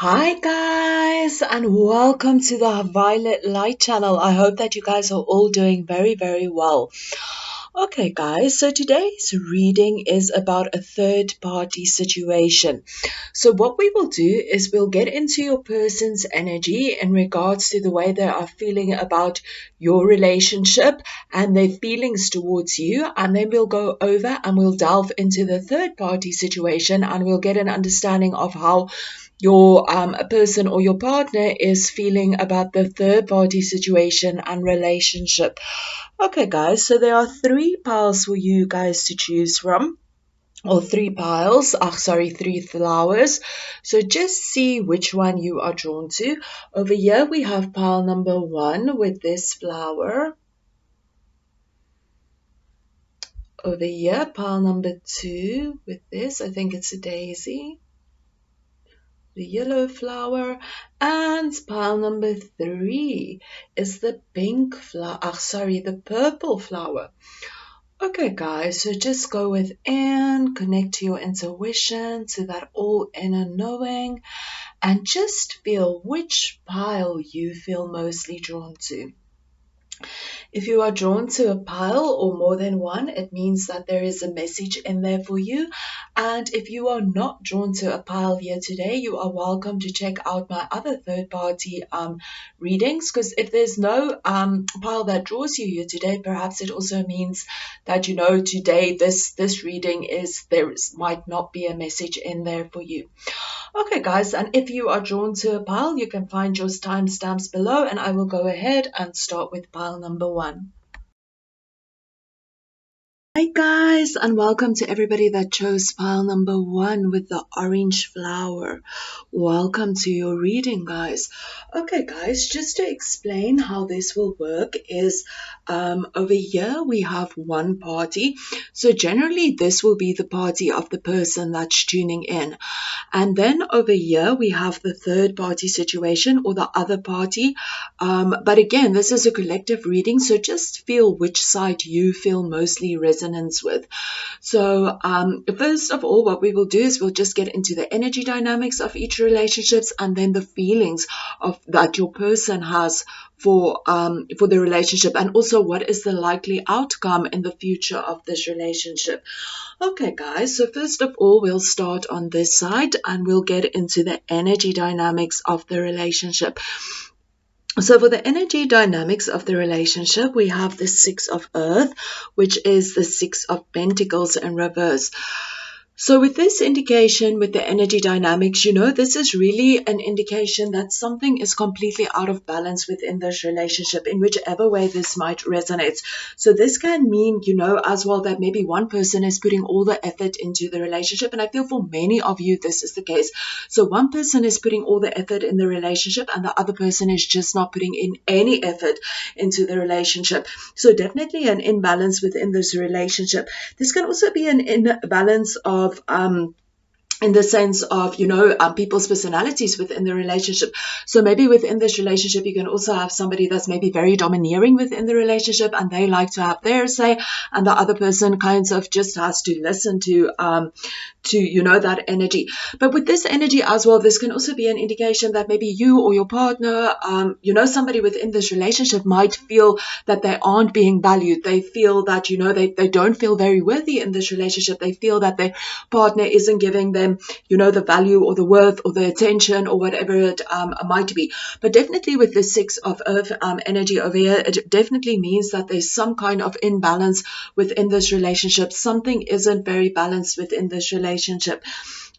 Hi guys, and welcome to the Violetlight channel. I hope that you guys are all doing very well. Okay guys, so today's reading is about a third party situation. So what we will do is we'll get into your person's energy in regards to the way they are feeling about your relationship and their feelings towards you, and then we'll go over and we'll delve into the third party situation and we'll get an understanding of how your person or your partner is feeling about the third party situation and relationship. Okay, guys, so there are three piles for you guys to choose from. Or three piles, three flowers. So just see which one you are drawn to. Over here we have pile number 1 with this flower. Over here, pile number 2 with this, I think it's a daisy, the yellow flower, and pile number 3 is the pink flower, the purple flower. Okay guys, so just go within, connect to your intuition, to that all inner knowing, and just feel which pile you feel mostly drawn to. If you are drawn to a pile or more than one, it means that there is a message in there for you. And if you are not drawn to a pile here today, you are welcome to check out my other third-party readings, because if there's no pile that draws you here today, perhaps it also means that, you know, today this reading might not be a message in there for you. Okay guys, and if you are drawn to a pile, you can find your timestamps below, and I will go ahead and start with pile number 1. Hi guys, and welcome to everybody that chose pile number 1 with the orange flower. Welcome to your reading, guys. Okay guys, just to explain how this will work is over here we have one party. So generally this will be the party of the person that's tuning in. And then over here we have the third party situation, or the other party. But again, this is a collective reading, so just feel which side you feel mostly resonance with. So first of all, what we will do is we'll just get into the energy dynamics of each relationships, and then the feelings of that your person has for the relationship, and also what is the likely outcome in the future of this relationship. Okay guys, so first of all we'll start on this side and we'll get into the energy dynamics of the relationship. So for the energy dynamics of the relationship, we have the 6 of Earth, which is the 6 of Pentacles in reverse. So with this indication, with the energy dynamics, you know, this is really an indication that something is completely out of balance within this relationship, in whichever way this might resonate. So this can mean, you know, as well, that maybe one person is putting all the effort into the relationship. And I feel for many of you, this is the case. So one person is putting all the effort in the relationship and the other person is just not putting in any effort into the relationship. So definitely an imbalance within this relationship. This can also be an imbalance of in the sense of, you know, people's personalities within the relationship. So maybe within this relationship, you can also have somebody that's maybe very domineering within the relationship and they like to have their say, and the other person kind of just has to listen to you know, that energy. But with this energy as well, this can also be an indication that maybe you or your partner, you know, somebody within this relationship might feel that they aren't being valued. They feel that, you know, they don't feel very worthy in this relationship. They feel that their partner isn't giving them, you know, the value or the worth or the attention or whatever it might be. But definitely with the 6 of Earth energy over here, it definitely means that there's some kind of imbalance within this relationship. Something isn't very balanced within this relationship.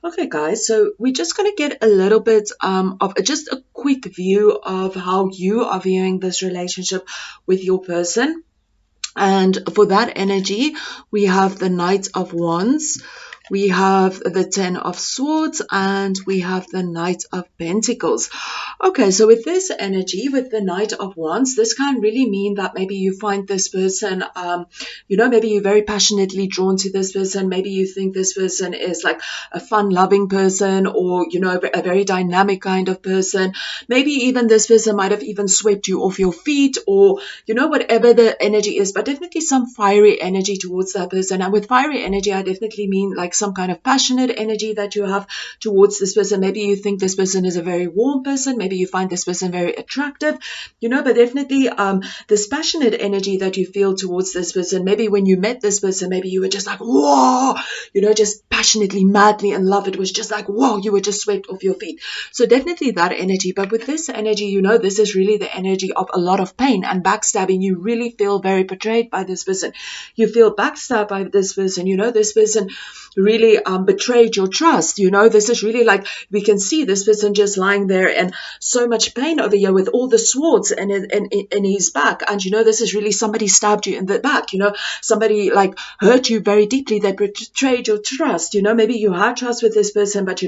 Okay guys, so we're just going to get a little bit of just a quick view of how you are viewing this relationship with your person. And for that energy, we have the Knight of Wands, we have the 10 of Swords, and we have the Knight of Pentacles. Okay, so with this energy, with the Knight of Wands, this can really mean that maybe you find this person, you know, maybe you're very passionately drawn to this person. Maybe you think this person is like a fun-loving person, or, you know, a very dynamic kind of person. Maybe even this person might have even swept you off your feet, or, you know, whatever the energy is, but definitely some fiery energy towards that person. And with fiery energy, I definitely mean like like some kind of passionate energy that you have towards this person. Maybe you think this person is a very warm person. Maybe you find this person very attractive, but definitely this passionate energy that you feel towards this person. Maybe when you met this person, maybe you were just like, whoa, just passionately, madly in love. It was just like, whoa, you were just swept off your feet. So definitely that energy. But with this energy, this is really the energy of a lot of pain and backstabbing. You really feel very betrayed by this person. You feel backstabbed by this person. This person really betrayed your trust. This is really like, we can see this person just lying there and so much pain over here with all the swords in his back. And this is really somebody stabbed you in the back. Somebody like hurt you very deeply. They betrayed your trust. Maybe you had trust with this person, but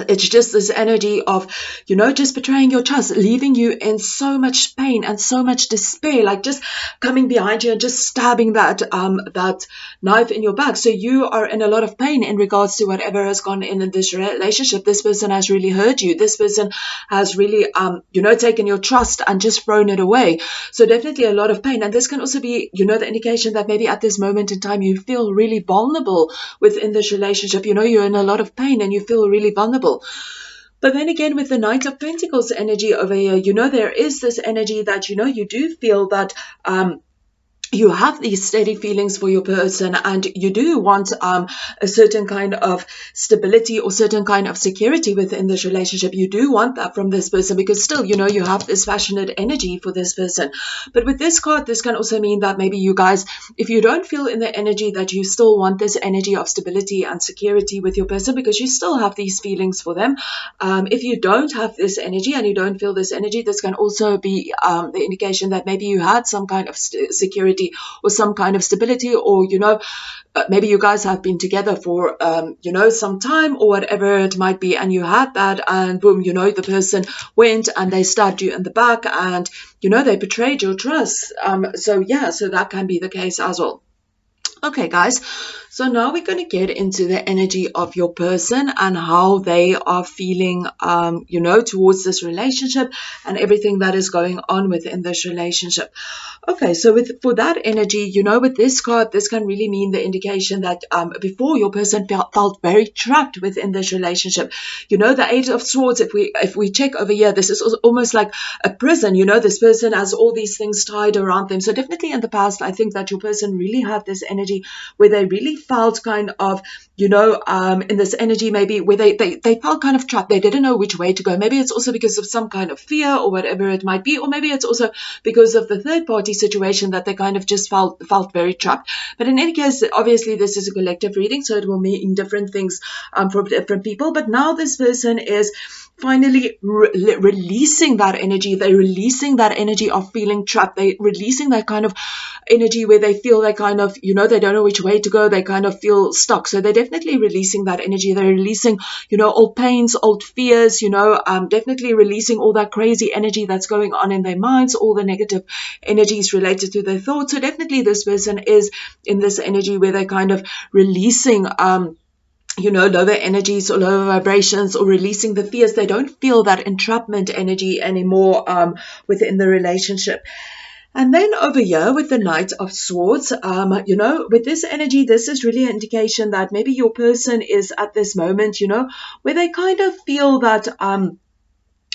it's just this energy of, just betraying your trust, leaving you in so much pain and so much despair, like just coming behind you and just stabbing that knife in your back. So you are in a lot of pain in regards to whatever has gone in this relationship. This person has really hurt you. This person has really, taken your trust and just thrown it away. So definitely a lot of pain. And this can also be, the indication that maybe at this moment in time, you feel really vulnerable within this relationship. You're in a lot of pain and you feel really vulnerable. But then again, with the Knight of Pentacles energy over here, there is this energy that, you do feel that you have these steady feelings for your person, and you do want a certain kind of stability or certain kind of security within this relationship. You do want that from this person, because still, you have this passionate energy for this person. But with this card, this can also mean that maybe you guys, if you don't feel in the energy that you still want this energy of stability and security with your person, because you still have these feelings for them, if you don't have this energy and you don't feel this energy, this can also be the indication that maybe you had some kind of security or some kind of stability, or maybe you guys have been together for some time or whatever it might be, and you had that, and boom, the person went and they stabbed you in the back, and they betrayed your trust. So that can be the case as well. Okay, guys, so now we're going to get into the energy of your person and how they are feeling, towards this relationship and everything that is going on within this relationship. Okay, so for that energy, with this card, this can really mean the indication that before, your person felt very trapped within this relationship. The Eight of Swords, if we check over here, this is almost like a prison. This person has all these things tied around them. So definitely in the past, I think that your person really had this energy where they really felt kind of, in this energy, maybe where they felt kind of trapped. They didn't know which way to go. Maybe it's also because of some kind of fear or whatever it might be, or maybe it's also because of the third party situation that they kind of just felt very trapped. But in any case, obviously this is a collective reading, so it will mean different things for different people. But now this person is finally releasing that energy. They're releasing that energy of feeling trapped. They're releasing that kind of energy where they feel they kind of, they don't know which way to go. They kind of feel stuck. So they're definitely releasing that energy. They're releasing, old pains, old fears, definitely releasing all that crazy energy that's going on in their minds, all the negative energies related to their thoughts. So definitely this person is in this energy where they're kind of releasing, lower energies or lower vibrations, or releasing the fears. They don't feel that entrapment energy anymore within the relationship. And then over here with the Knight of Swords, with this energy, this is really an indication that maybe your person is at this moment, where they kind of feel that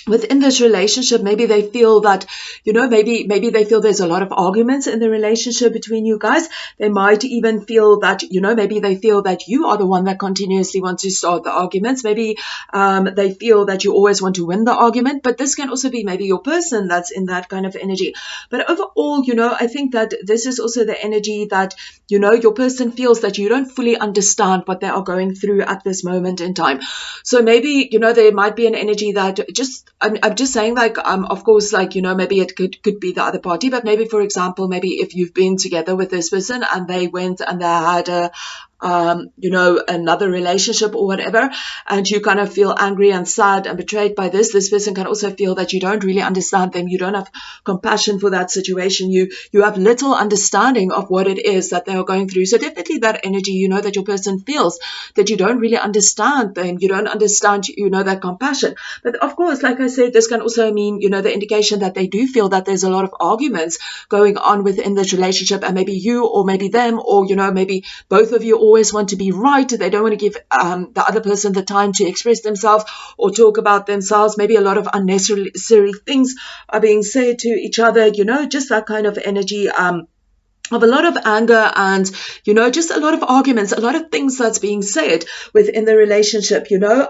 within this relationship, maybe they feel that, maybe they feel there's a lot of arguments in the relationship between you guys. They might even feel that, maybe they feel that you are the one that continuously wants to start the arguments. Maybe they feel that you always want to win the argument, but this can also be maybe your person that's in that kind of energy. But overall, I think that this is also the energy that, your person feels that you don't fully understand what they are going through at this moment in time. So maybe, there might be an energy that I'm just saying, like, of course, like, maybe it could be the other party, but maybe, for example, maybe if you've been together with this person and they went and they had another relationship or whatever, and you kind of feel angry and sad and betrayed by this person can also feel that you don't really understand them. You don't have compassion for that situation. You have little understanding of what it is that they are going through. So definitely that energy, that your person feels that you don't really understand them. You don't understand, that compassion. But of course, like I said, this can also mean, the indication that they do feel that there's a lot of arguments going on within this relationship, and maybe you or maybe them, or, maybe both of you always want to be right. They don't want to give the other person the time to express themselves or talk about themselves. Maybe a lot of unnecessary things are being said to each other, you know, just that kind of energy. Of a lot of anger and, you know, just a lot of arguments, a lot of things that's being said within the relationship, you know.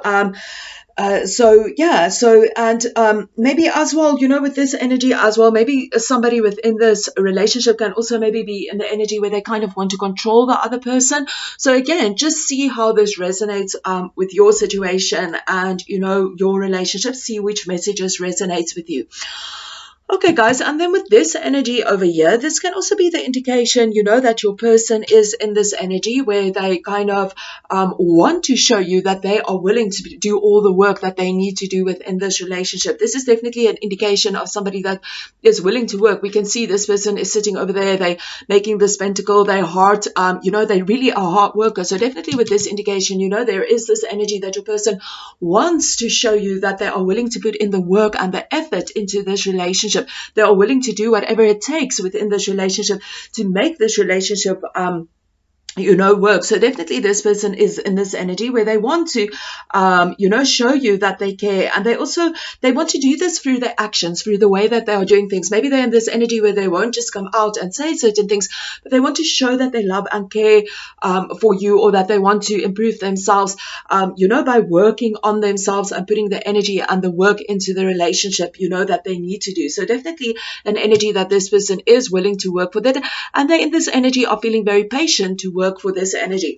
Maybe as well, you know, with this energy as well, maybe somebody within this relationship can also maybe be in the energy where they kind of want to control the other person. So again, just see how this resonates with your situation and, you know, your relationship. See which messages resonates with you. Okay, guys, and then with this energy over here, this can also be the indication, you know, that your person is in this energy where they kind of want to show you that they are willing to do all the work that they need to do within this relationship. This is definitely an indication of somebody that is willing to work. We can see this person is sitting over there, they making this pentacle, they hard, you know, they really are hard workers. So definitely with this indication, you know, there is this energy that your person wants to show you that they are willing to put in the work and the effort into this relationship. They are willing to do whatever it takes within this relationship to make this relationship you know, work. So definitely this person is in this energy where they want to, you know, show you that they care. And they want to do this through their actions, through the way that they are doing things. Maybe they're in this energy where they won't just come out and say certain things, but they want to show that they love and care for you, or that they want to improve themselves, you know, by working on themselves and putting the energy and the work into the relationship, you know, that they need to do. So definitely an energy that this person is willing to work for that. And they in this energy are feeling very patient to work for this energy.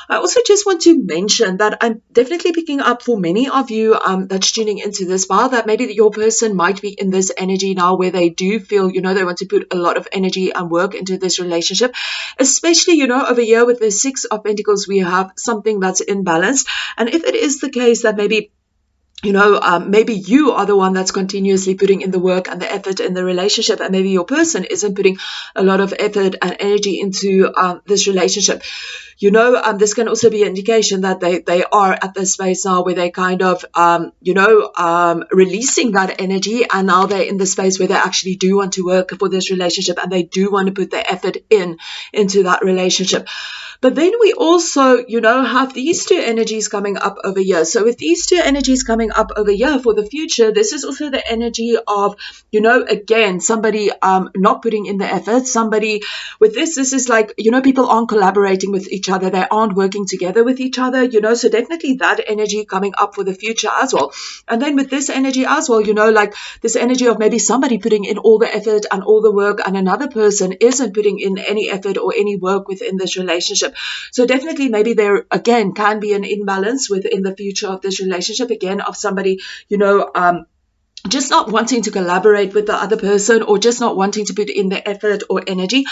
I also just want to mention that I'm definitely picking up for many of you that's tuning into this bar, that maybe your person might be in this energy now where they do feel, you know, they want to put a lot of energy and work into this relationship, especially, you know, over here with the Six of Pentacles, we have something that's imbalanced. And if it is the case that maybe, you know, maybe you are the one that's continuously putting in the work and the effort in the relationship, and maybe your person isn't putting a lot of effort and energy into this relationship. You know, this can also be an indication that they are at this space now where they kind of, you know, releasing that energy, and now they're in the space where they actually do want to work for this relationship and they do want to put their effort into that relationship. But then we also, you know, have these two energies coming up over here. So with these two energies coming up over here for the future, this is also the energy of, you know, again, somebody not putting in the effort. Somebody with this is like, you know, people aren't collaborating with each other. They aren't working together with each other, you know. So definitely that energy coming up for the future as well. And then with this energy as well, you know, like this energy of maybe somebody putting in all the effort and all the work, and another person isn't putting in any effort or any work within this relationship. So definitely maybe there again can be an imbalance within the future of this relationship, again, of somebody, you know, just not wanting to collaborate with the other person, or just not wanting to put in the effort or energy.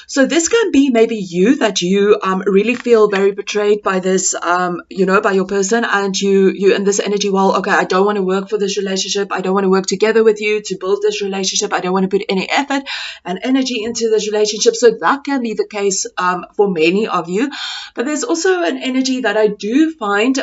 So this can be maybe you, that you really feel very betrayed by this, you know, by your person, and you in this energy, well, okay, I don't want to work for this relationship. I don't want to work together with you to build this relationship. I don't want to put any effort and energy into this relationship. So that can be the case for many of you. But there's also an energy that I do find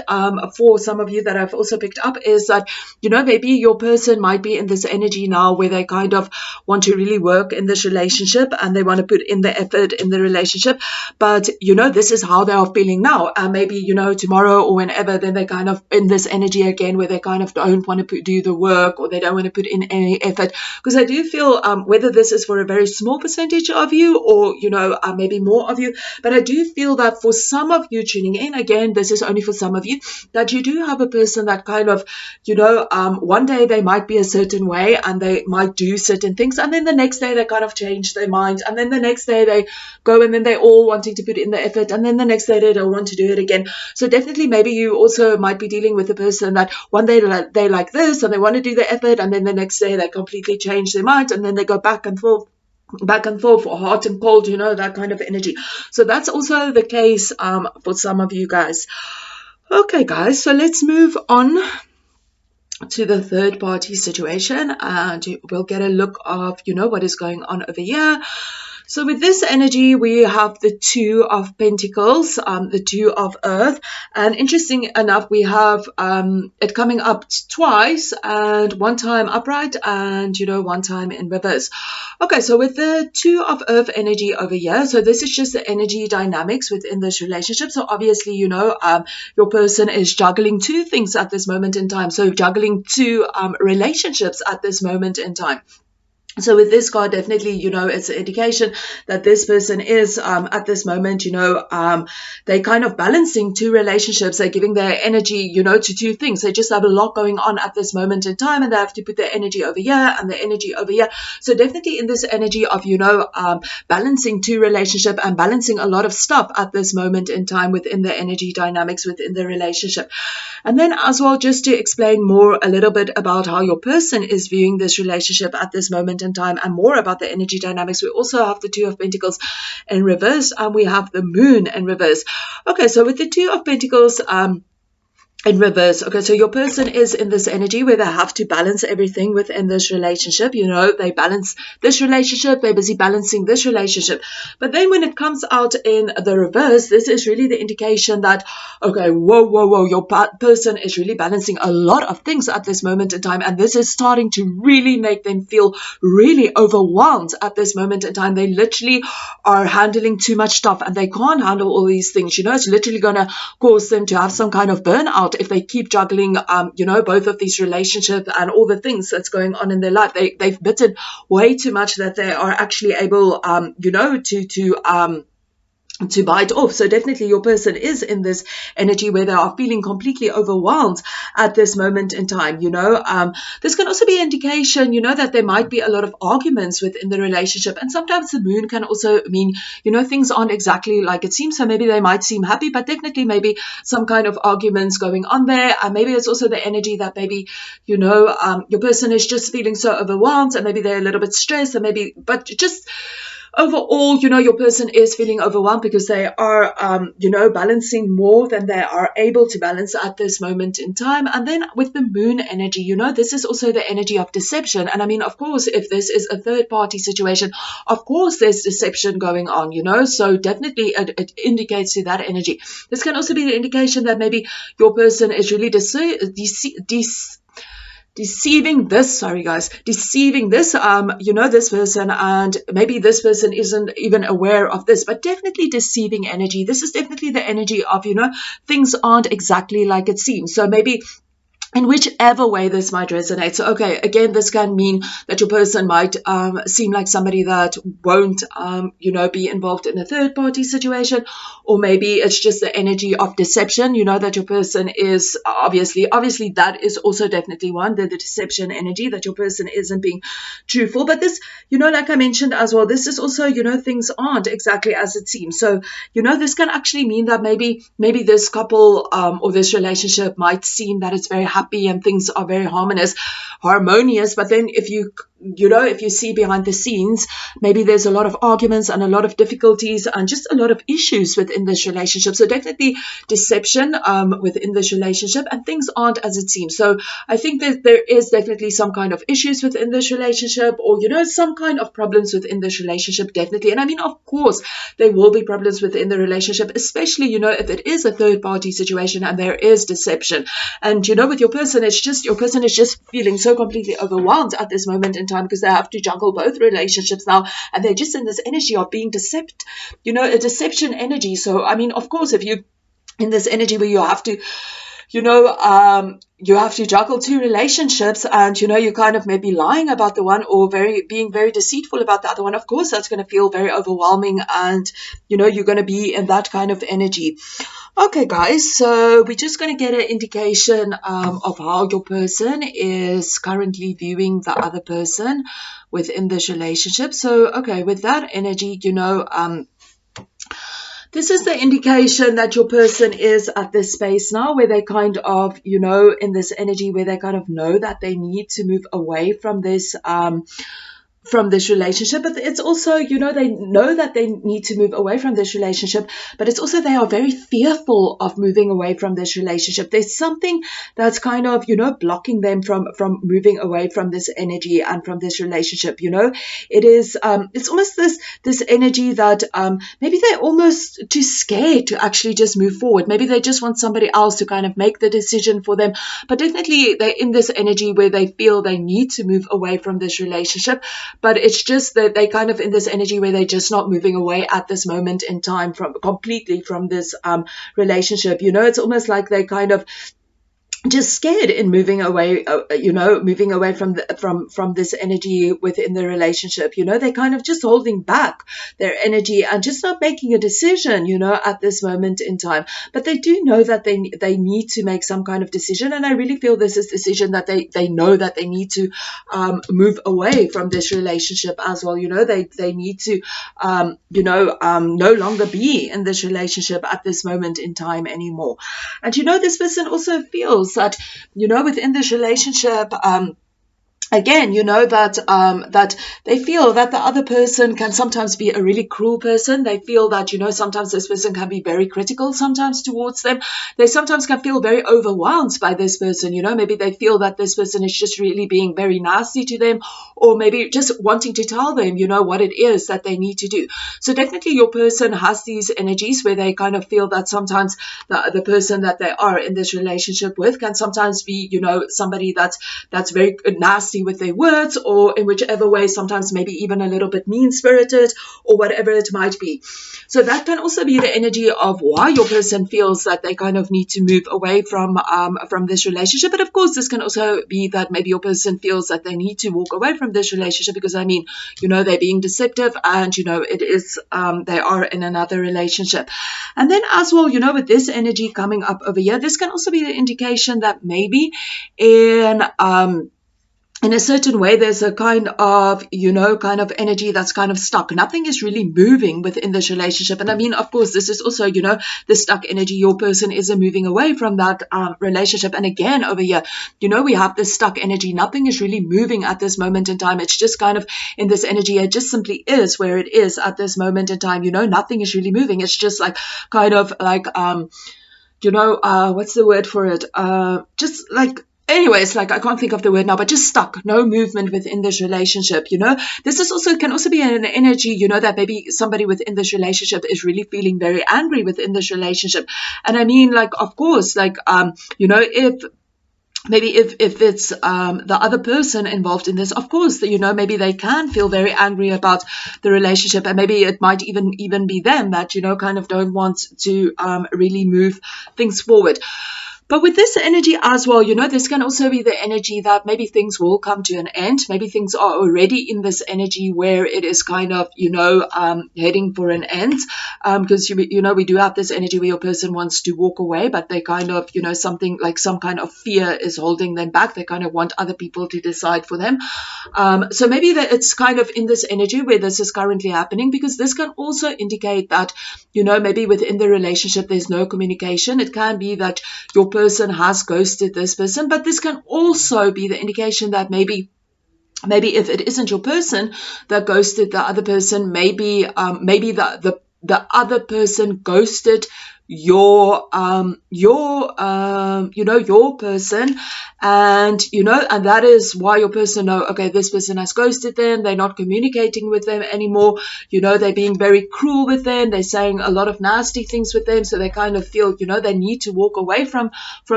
for some of you that I've also picked up, is that, you know, maybe your person might be in this energy now where they kind of want to really work in this relationship and they want to put in the effort in the relationship, but, you know, this is how they are feeling now, and maybe, you know, tomorrow or whenever, then they kind of in this energy again where they kind of don't want to do the work, or they don't want to put in any effort. Because I do feel whether this is for a very small percentage of you, or, you know, maybe more of you, but I do feel that for some of you tuning in, again, this is only for some of you, that you do have a person that kind of, you know, one day they might be a certain way and they might do certain things, and then the next day they kind of change their mind, and then the next day they go, and then they're all wanting to put in the effort, and then the next day they don't want to do it again. So definitely maybe you also might be dealing with a person that one day they like this and they want to do the effort, and then the next day they completely change their mind, and then they go back and forth or hot and cold, you know, that kind of energy. So that's also the case for some of you guys. Okay, guys, so let's move on to the third party situation, and we'll get a look of, you know, what is going on over here. So with this energy, we have the Two of Pentacles, the Two of Earth. And interesting enough, we have it coming up twice, and one time upright and, one time in reverse. Okay, so with the Two of Earth energy over here, so this is just the energy dynamics within this relationship. So obviously, your person is juggling two things at this moment in time. So juggling two relationships at this moment in time. So with this card, definitely, it's an indication that this person is at this moment, they're kind of balancing two relationships. They're giving their energy, to two things. They just have a lot going on at this moment in time, and they have to put their energy over here and their energy over here. So definitely in this energy of, balancing two relationship and balancing a lot of stuff at this moment in time within the energy dynamics within the relationship. And then as well, just to explain more a little bit about how your person is viewing this relationship at this moment in time and more about the energy dynamics, we also have the Two of Pentacles in reverse, and we have the Moon in reverse. Okay, so with the Two of Pentacles in reverse. Okay, so your person is in this energy where they have to balance everything within this relationship. They balance this relationship, they're busy balancing this relationship. But then when it comes out in the reverse, this is really the indication that, okay, whoa, your person is really balancing a lot of things at this moment in time, and this is starting to really make them feel really overwhelmed at this moment in time. They literally are handling too much stuff, and they can't handle all these things. It's literally going to cause them to have some kind of burnout if they keep juggling, both of these relationships and all the things that's going on in their life. They've bitten way too much that they are actually able, to bite off. So definitely your person is in this energy where they are feeling completely overwhelmed at this moment in time. This can also be an indication, that there might be a lot of arguments within the relationship. And sometimes the Moon can also mean, things aren't exactly like it seems. So maybe they might seem happy, but definitely maybe some kind of arguments going on there. And maybe it's also the energy that maybe, your person is just feeling so overwhelmed, and maybe they're a little bit stressed, and but just overall, your person is feeling overwhelmed because they are, balancing more than they are able to balance at this moment in time. And then with the Moon energy, this is also the energy of deception. And I mean, of course, if this is a third party situation, of course, there's deception going on, so definitely it indicates to that energy. This can also be the indication that maybe your person is really deceiving this this person, and maybe this person isn't even aware of this, but definitely deceiving energy. This is definitely the energy of, things aren't exactly like it seems. So maybe in whichever way this might resonate. So, okay, again, this can mean that your person might seem like somebody that won't, be involved in a third-party situation, or maybe it's just the energy of deception, that your person is obviously that is also definitely one, the deception energy, that your person isn't being truthful. But this, like I mentioned as well, this is also, things aren't exactly as it seems. So, this can actually mean that maybe this couple or this relationship might seem that it's very happy and things are very harmonious, but then if you see behind the scenes, maybe there's a lot of arguments and a lot of difficulties and just a lot of issues within this relationship. So definitely deception within this relationship, and things aren't as it seems. So I think that there is definitely some kind of issues within this relationship, or some kind of problems within this relationship, definitely. And I mean, of course there will be problems within the relationship, especially if it is a third party situation and there is deception. And with your person, your person is just feeling so completely overwhelmed at this moment in time because they have to juggle both relationships now, and they're just in this energy of being deceived, a deception energy. So I mean, of course, if you in this energy where you have to you have to juggle two relationships, and you're kind of maybe lying about the one or being very deceitful about the other one, of course that's going to feel very overwhelming, and you're going to be in that kind of energy. Okay, guys, so we're just going to get an indication of how your person is currently viewing the other person within this relationship. So, okay, with that energy, this is the indication that your person is at this space now where they kind of, in this energy where they kind of know that they need to move away from this from this relationship, but it's also, they know that they need to move away from this relationship, but it's also they are very fearful of moving away from this relationship. There's something that's kind of, blocking them from moving away from this energy and from this relationship. It is, it's almost this energy that maybe they're almost too scared to actually just move forward. Maybe they just want somebody else to kind of make the decision for them, but definitely they're in this energy where they feel they need to move away from this relationship, but it's just that they kind of in this energy where they're just not moving away at this moment in time from completely from this relationship. It's almost like they kind of just scared in moving away, moving away from this energy within the relationship. They're kind of just holding back their energy and just not making a decision, at this moment in time. But they do know that they need to make some kind of decision, and I really feel this is a decision that they know that they need to move away from this relationship as well. They need to no longer be in this relationship at this moment in time anymore. And this person also feels that within this relationship, again, that they feel that the other person can sometimes be a really cruel person. They feel that, sometimes this person can be very critical sometimes towards them. They sometimes can feel very overwhelmed by this person. Maybe they feel that this person is just really being very nasty to them, or maybe just wanting to tell them, what it is that they need to do. So definitely your person has these energies where they kind of feel that sometimes the person that they are in this relationship with can sometimes be, somebody that's very nasty with their words, or in whichever way, sometimes maybe even a little bit mean-spirited, or whatever it might be. So that can also be the energy of why your person feels that they kind of need to move away from this relationship. But of course, this can also be that maybe your person feels that they need to walk away from this relationship because, they're being deceptive, and, it is, they are in another relationship. And then as well, with this energy coming up over here, this can also be the indication that maybe in a certain way, there's a kind of energy that's kind of stuck. Nothing is really moving within this relationship. And of course, this is also, the stuck energy. Your person is moving away from that relationship. And again, over here, we have this stuck energy. Nothing is really moving at this moment in time. It's just kind of in this energy. It just simply is where it is at this moment in time. Nothing is really moving. It's just like, kind of like, what's the word for it? Just like, anyways, like I can't think of the word now, but just stuck, no movement within this relationship. This is also can also be an energy, that maybe somebody within this relationship is really feeling very angry within this relationship. And of course, if maybe if it's the other person involved in this, of course, maybe they can feel very angry about the relationship, and maybe it might even be them that kind of don't want to really move things forward. But with this energy as well, this can also be the energy that maybe things will come to an end. Maybe things are already in this energy where it is kind of, heading for an end. Because, we do have this energy where your person wants to walk away, but they kind of, something like some kind of fear is holding them back. They kind of want other people to decide for them. So maybe that it's kind of in this energy where this is currently happening, because this can also indicate that, maybe within the relationship, there's no communication. It can be that your person has ghosted this person, but this can also be the indication that maybe if it isn't your person that ghosted the other person, maybe the other person ghosted your person, and and that is why your person know, okay, this person has ghosted them, they're not communicating with them anymore, they're being very cruel with them, they're saying a lot of nasty things with them, so they kind of feel they need to walk away from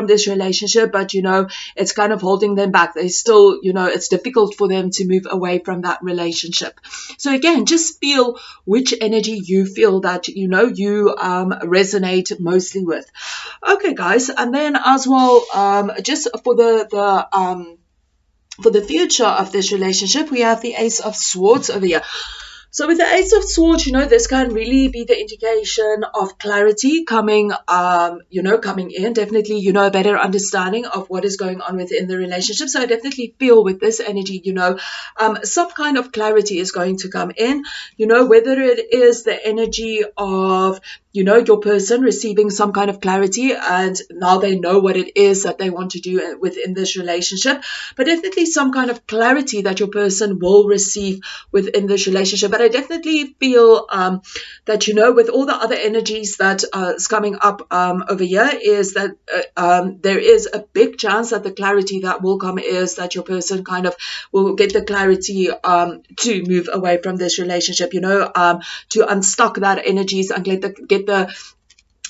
this relationship, but it's kind of holding them back. They still it's difficult for them to move away from that relationship. So again, just feel which energy you feel that you resonate mostly with. Okay, guys, and then as well, just for the future of this relationship, we have the Ace of Swords over here. So with the Ace of Swords, this can really be the indication of clarity coming, coming in. Definitely, a better understanding of what is going on within the relationship. So I definitely feel with this energy, some kind of clarity is going to come in, whether it is the energy of, your person receiving some kind of clarity and now they know what it is that they want to do within this relationship, but definitely some kind of clarity that your person will receive within this relationship. But I definitely feel that, with all the other energies that is coming up over here, is that there is a big chance that the clarity that will come is that your person kind of will get the clarity to move away from this relationship, to unstuck that energies and get the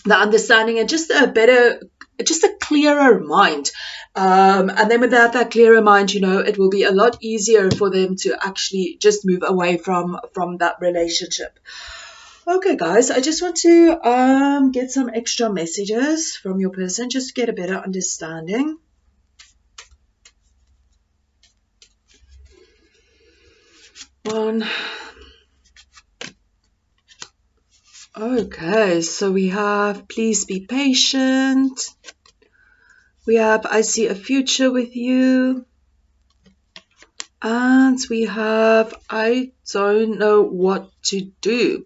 understanding and just a clearer mind. And then with that clearer mind, it will be a lot easier for them to actually just move away from that relationship. Okay, guys, I just want to get some extra messages from your person just to get a better understanding. One. Okay, so we have please be patient. We have I see a future with you. And we have I don't know what to do.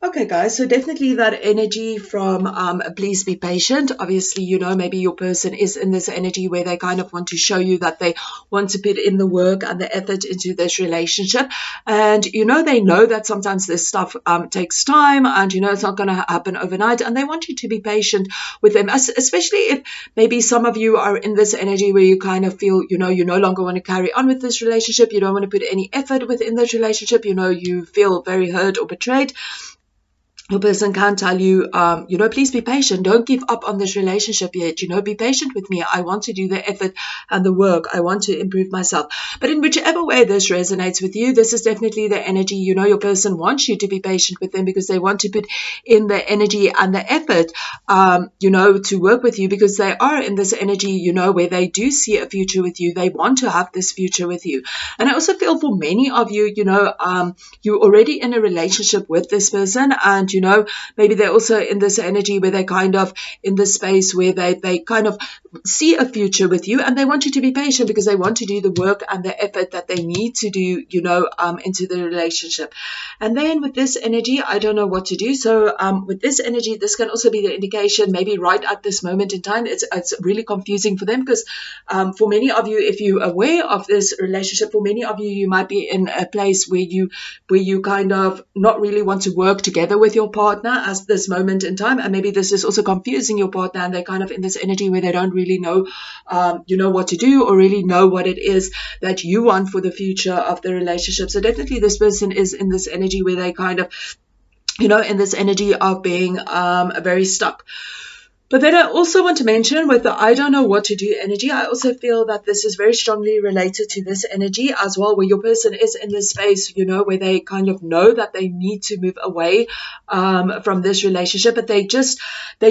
Okay, guys, so definitely that energy from please be patient. Obviously, maybe your person is in this energy where they kind of want to show you that they want to put in the work and the effort into this relationship. And, they know that sometimes this stuff takes time and, it's not going to happen overnight. And they want you to be patient with them, especially if maybe some of you are in this energy where you kind of feel, you no longer want to carry on with this relationship. You don't want to put any effort within this relationship. You feel very hurt or betrayed. Your person can tell you, please be patient. Don't give up on this relationship yet. Be patient with me. I want to do the effort and the work. I want to improve myself. But in whichever way this resonates with you, this is definitely the energy. Your person wants you to be patient with them because they want to put in the energy and the effort, to work with you because they are in this energy, where they do see a future with you. They want to have this future with you. And I also feel for many of you, you're already in a relationship with this person and, maybe they're also in this energy where they kind of in this space where they kind of see a future with you and they want you to be patient because they want to do the work and the effort that they need to do, into the relationship. And then with this energy, I don't know what to do. So with this energy, this can also be the indication maybe right at this moment in time, it's really confusing for them because for many of you, if you're aware of this relationship, for many of you, you might be in a place where you kind of not really want to work together with your partner at this moment in time. And maybe this is also confusing your partner and they're kind of in this energy where they don't really know, what to do or really know what it is that you want for the future of the relationship. So definitely this person is in this energy where they kind of, in this energy of being very stuck. But then I also want to mention with the I don't know what to do energy, I also feel that this is very strongly related to this energy as well, where your person is in this space, where they kind of know that they need to move away from this relationship, but they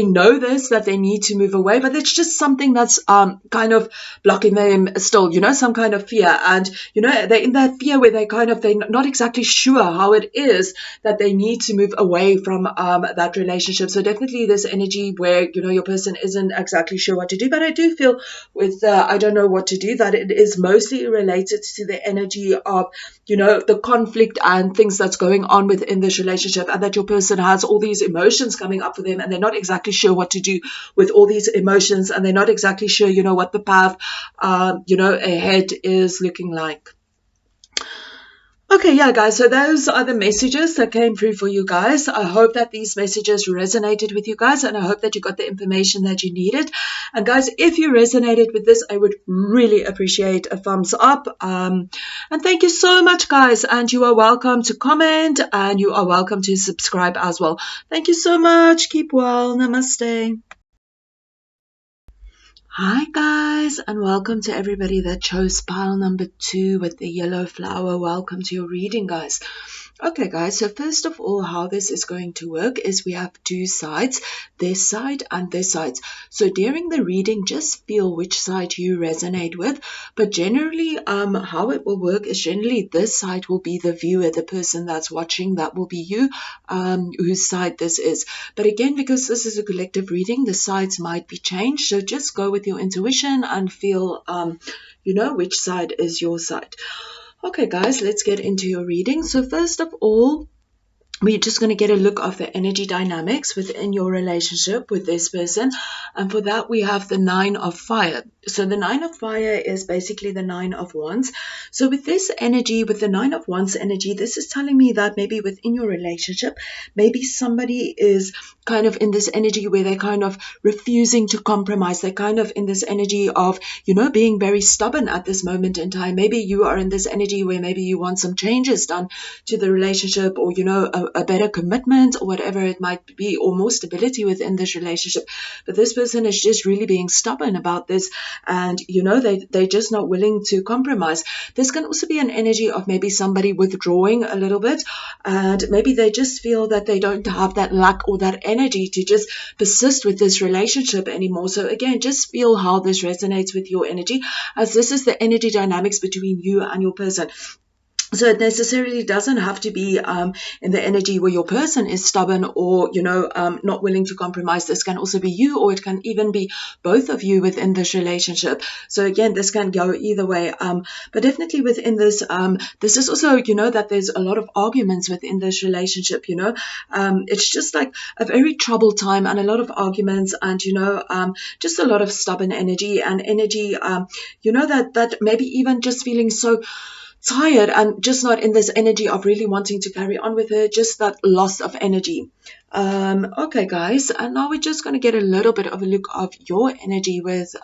know this, that they need to move away, but it's just something that's kind of blocking them still, some kind of fear. And, they're in that fear where they're not exactly sure how it is that they need to move away from that relationship. So definitely this energy where, your person isn't exactly sure what to do. But I do feel with I don't know what to do, that it is mostly related to the energy of, the conflict and things that's going on within this relationship, and that your person has all these emotions coming up for them and they're not exactly sure what to do with all these emotions, and they're not exactly sure, what the path, ahead is looking like. Okay, yeah, guys, so those are the messages that came through for you guys. I hope that these messages resonated with you guys, and I hope that you got the information that you needed. And guys, if you resonated with this, I would really appreciate a thumbs up. And thank you so much, guys. And you are welcome to comment, and you are welcome to subscribe as well. Thank you so much. Keep well. Namaste. Hi guys, and welcome to everybody that chose pile number 2 with the yellow flower. Welcome to your reading, guys. Okay, guys, so first of all, how this is going to work is we have two sides, this side and this side. So during the reading, just feel which side you resonate with. But generally, how it will work is generally this side will be the viewer, the person that's watching, that will be you, whose side this is. But again, because this is a collective reading, the sides might be changed. So just go with your intuition and feel, which side is your side. Okay, guys, let's get into your reading. So first of all, we're just going to get a look of the energy dynamics within your relationship with this person. And for that, we have the 9 of fire. So the 9 of fire is basically the 9 of wands. So with this energy, with the 9 of wands energy, this is telling me that maybe within your relationship, maybe somebody is kind of in this energy where they're kind of refusing to compromise. They're kind of in this energy of, being very stubborn at this moment in time. Maybe you are in this energy where maybe you want some changes done to the relationship, or, a better commitment, or whatever it might be, or more stability within this relationship. But this person is just really being stubborn about this, and they're just not willing to compromise. This can also be an energy of maybe somebody withdrawing a little bit, and maybe they just feel that they don't have that luck or that energy to just persist with this relationship anymore. So again, just feel how this resonates with your energy, as this is the energy dynamics between you and your person. So it necessarily doesn't have to be in the energy where your person is stubborn or, not willing to compromise. This can also be you, or it can even be both of you within this relationship. So again, this can go either way. But definitely within this, this is also, that there's a lot of arguments within this relationship, it's just like a very troubled time and a lot of arguments and, just a lot of stubborn energy and energy, that maybe even just feeling so tired and just not in this energy of really wanting to carry on with her, just that loss of energy. Okay, guys, and now we're just going to get a little bit of a look of your energy with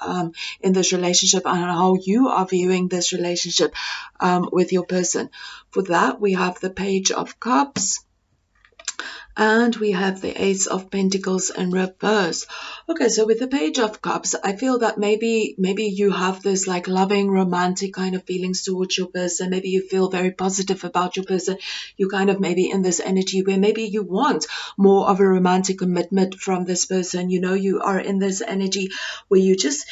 in this relationship and how you are viewing this relationship with your person. For that, we have the Page of Cups. And we have the Ace of Pentacles in reverse. Okay, so with the Page of Cups, I feel that maybe you have this like loving, romantic kind of feelings towards your person. Maybe you feel very positive about your person. You kind of maybe in this energy where maybe you want more of a romantic commitment from this person. You are in this energy where you just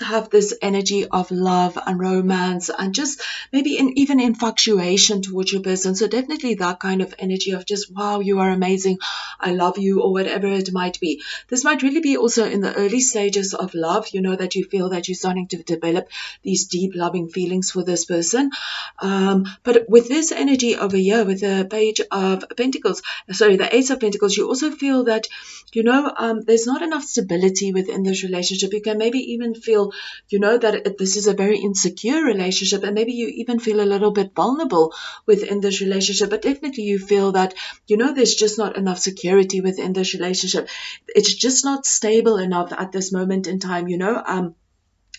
have this energy of love and romance and just maybe even infatuation towards your person. So definitely that kind of energy of just, wow, you are amazing, I love you, or whatever it might be. This might really be also in the early stages of love, that you feel that you're starting to develop these deep loving feelings for this person. But with this energy over here, with the Page of Pentacles, the Ace of Pentacles, you also feel that, there's not enough stability within this relationship. You can maybe even feel, that this is a very insecure relationship, and maybe you even feel a little bit vulnerable within this relationship. But definitely you feel that, there's just not enough security within this relationship. It's just not stable enough at this moment in time,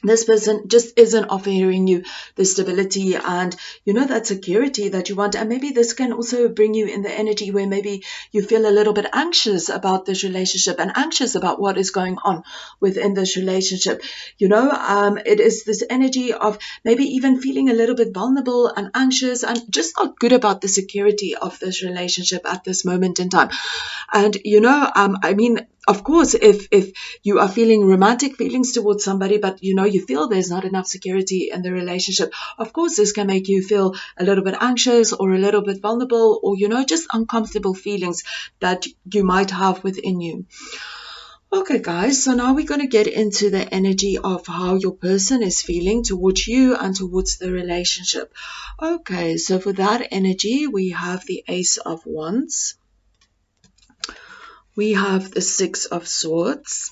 this person just isn't offering you the stability and, that security that you want. And maybe this can also bring you in the energy where maybe you feel a little bit anxious about this relationship and anxious about what is going on within this relationship. It is this energy of maybe even feeling a little bit vulnerable and anxious and just not good about the security of this relationship at this moment in time. And, of course, if you are feeling romantic feelings towards somebody, but you feel there's not enough security in the relationship, of course this can make you feel a little bit anxious or a little bit vulnerable, or just uncomfortable feelings that you might have within you. Okay, guys, so now we're going to get into the energy of how your person is feeling towards you and towards the relationship. Okay, so for that energy, we have the Ace of Wands. We have the Six of Swords.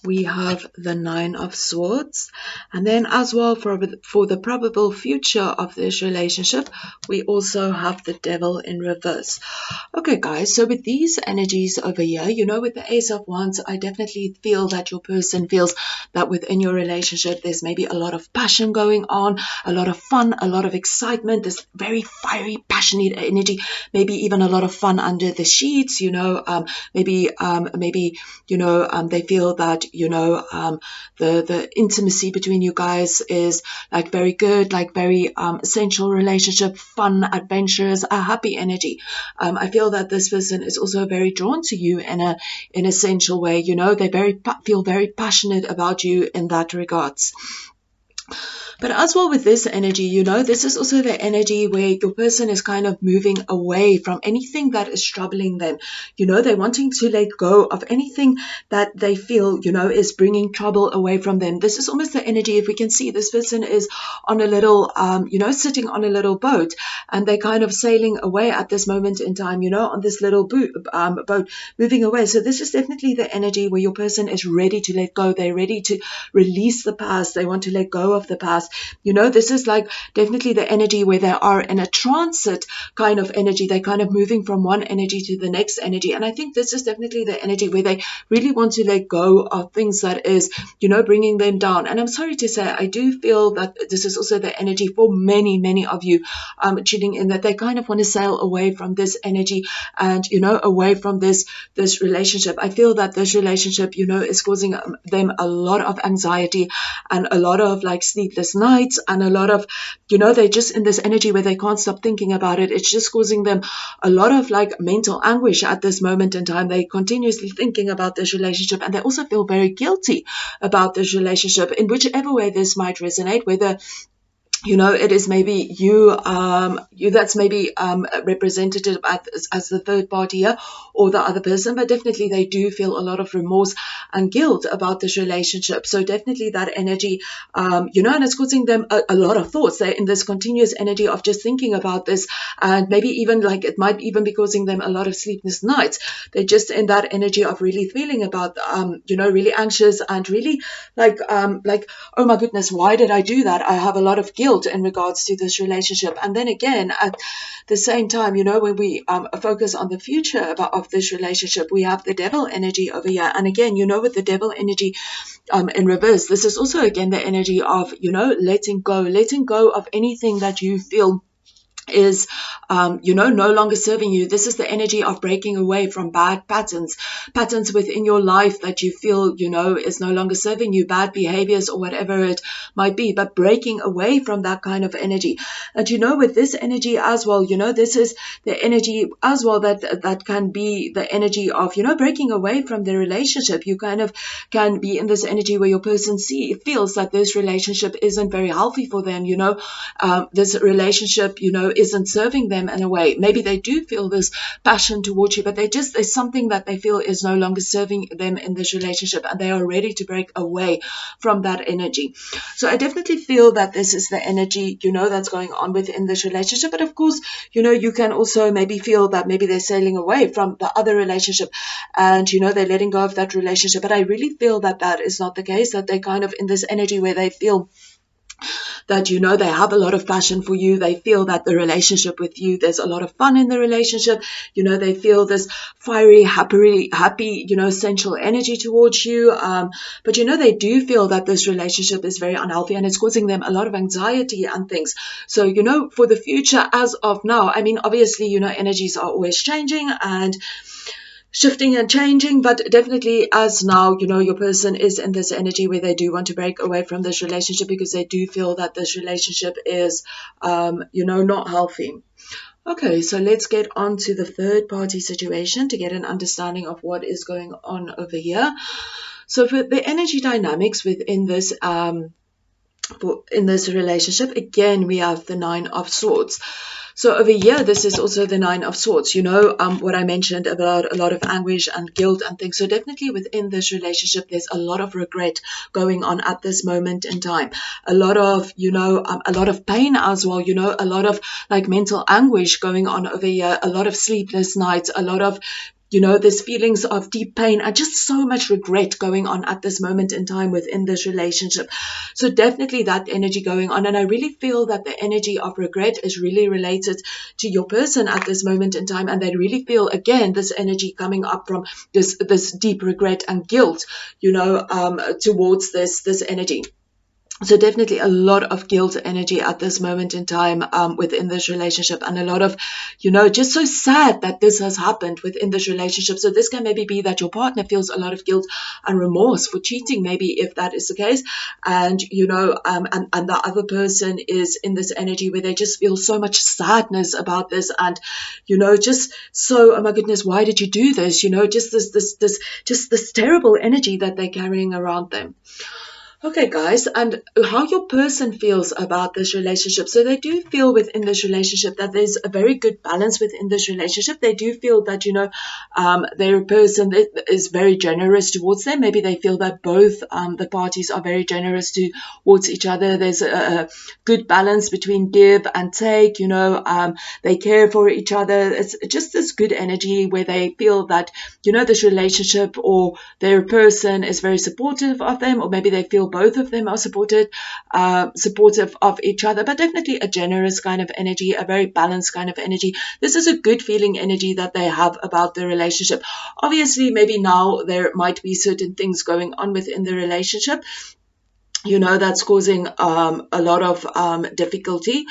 We have the Nine of Swords. And then as well for the probable future of this relationship, we also have the Devil in reverse. Okay, guys, so with these energies over here, with the Ace of Wands, I definitely feel that your person feels that within your relationship, there's maybe a lot of passion going on, a lot of fun, a lot of excitement, this very fiery, passionate energy, maybe even a lot of fun under the sheets, maybe they feel that, you know, the intimacy between you guys is like very good, like very essential relationship, fun, adventurous, a happy energy. I feel that this person is also very drawn to you in a essential way. You know, they feel very passionate about you in that regards. But as well with this energy, you know, this is also the energy where your person is kind of moving away from anything that is troubling them. You know, they're wanting to let go of anything that they feel, you know, is bringing trouble away from them. This is almost the energy, if we can see, this person is on a little, you know, sitting on a little boat, and they're kind of sailing away at this moment in time, you know, on this little boat, moving away. So this is definitely the energy where your person is ready to let go. They're ready to release the past. They want to let go of the past. You know, this is like definitely the energy where they are in a transit kind of energy. They're kind of moving from one energy to the next energy. And I think this is definitely the energy where they really want to let go of things that is, you know, bringing them down. And I'm sorry to say, I do feel that this is also the energy for many of you tuning in, that they kind of want to sail away from this energy and, you know, away from this relationship. I feel that this relationship, you know, is causing them a lot of anxiety and a lot of like sleepless nights, and a lot of, you know, they're just in this energy where they can't stop thinking about it. It's just causing them a lot of like mental anguish at this moment in time. They're continuously thinking about this relationship, and they also feel very guilty about this relationship in whichever way this might resonate, whether, you know, it is maybe you that's maybe representative as the third party here, or the other person, but definitely they do feel a lot of remorse and guilt about this relationship. So definitely that energy, you know, and it's causing them a lot of thoughts. They're in this continuous energy of just thinking about this, and maybe even like it might even be causing them a lot of sleepless nights. They're just in that energy of really feeling about, you know, really anxious and really like, oh my goodness, why did I do that? I have a lot of guilt in regards to this relationship. And then again, at the same time, you know, when we focus on the future of this relationship, we have the devil energy over here. And again, you know, with the devil energy in reverse, this is also again the energy of, you know, letting go of anything that you feel is, you know, no longer serving you. This is the energy of breaking away from bad patterns within your life that you feel, you know, is no longer serving you, bad behaviors or whatever it might be, but breaking away from that kind of energy. And, you know, with this energy as well, you know, this is the energy as well that can be the energy of, you know, breaking away from the relationship. You kind of can be in this energy where your person feels that this relationship isn't very healthy for them, you know, this relationship, you know, isn't serving them in a way. Maybe they do feel this passion towards you, but there's something that they feel is no longer serving them in this relationship, and they are ready to break away from that energy. So I definitely feel that this is the energy, you know, that's going on within this relationship. But of course, you know, you can also maybe feel that maybe they're sailing away from the other relationship, and, you know, they're letting go of that relationship. But I really feel that that is not the case, that they're kind of in this energy where they feel that, you know, they have a lot of passion for you. They feel that the relationship with you, there's a lot of fun in the relationship. You know, they feel this fiery, happy, you know, sensual energy towards you. But, you know, they do feel that this relationship is very unhealthy, and it's causing them a lot of anxiety and things. So, you know, for the future as of now, I mean, obviously, you know, energies are always changing and shifting and changing, but definitely as now, you know, your person is in this energy where they do want to break away from this relationship because they do feel that this relationship is, you know, not healthy. Okay, so let's get on to the third party situation to get an understanding of what is going on over here. So for the energy dynamics within this in this relationship, again, we have the Nine of Swords. So over here, this is also the Nine of Swords, you know, what I mentioned about a lot of anguish and guilt and things. So definitely within this relationship, there's a lot of regret going on at this moment in time. A lot of, you know, a lot of pain as well, you know, a lot of like mental anguish going on over here, a lot of sleepless nights, a lot of, you know, there's feelings of deep pain and just so much regret going on at this moment in time within this relationship. So definitely that energy going on. And I really feel that the energy of regret is really related to your person at this moment in time. And they really feel, again, this energy coming up from this deep regret and guilt, you know, towards this energy. So definitely a lot of guilt energy at this moment in time within this relationship, and a lot of, just so sad that this has happened within this relationship. So this can maybe be that your partner feels a lot of guilt and remorse for cheating, maybe, if that is the case. And, and the other person is in this energy where they just feel so much sadness about this, and, just so, oh my goodness, why did you do this? Just this terrible energy that they're carrying around them. Okay, guys, and how your person feels about this relationship. So they do feel within this relationship that there's a very good balance within this relationship. They do feel that, their person is very generous towards them. Maybe they feel that both the parties are very generous towards each other. There's a good balance between give and take, they care for each other. It's just this good energy where they feel that, this relationship or their person is very supportive of them, or maybe they feel both of them are supportive of each other, but definitely a generous kind of energy, a very balanced kind of energy. This is a good feeling energy that they have about the relationship. Obviously, maybe now there might be certain things going on within the relationship, that's causing a lot of difficulty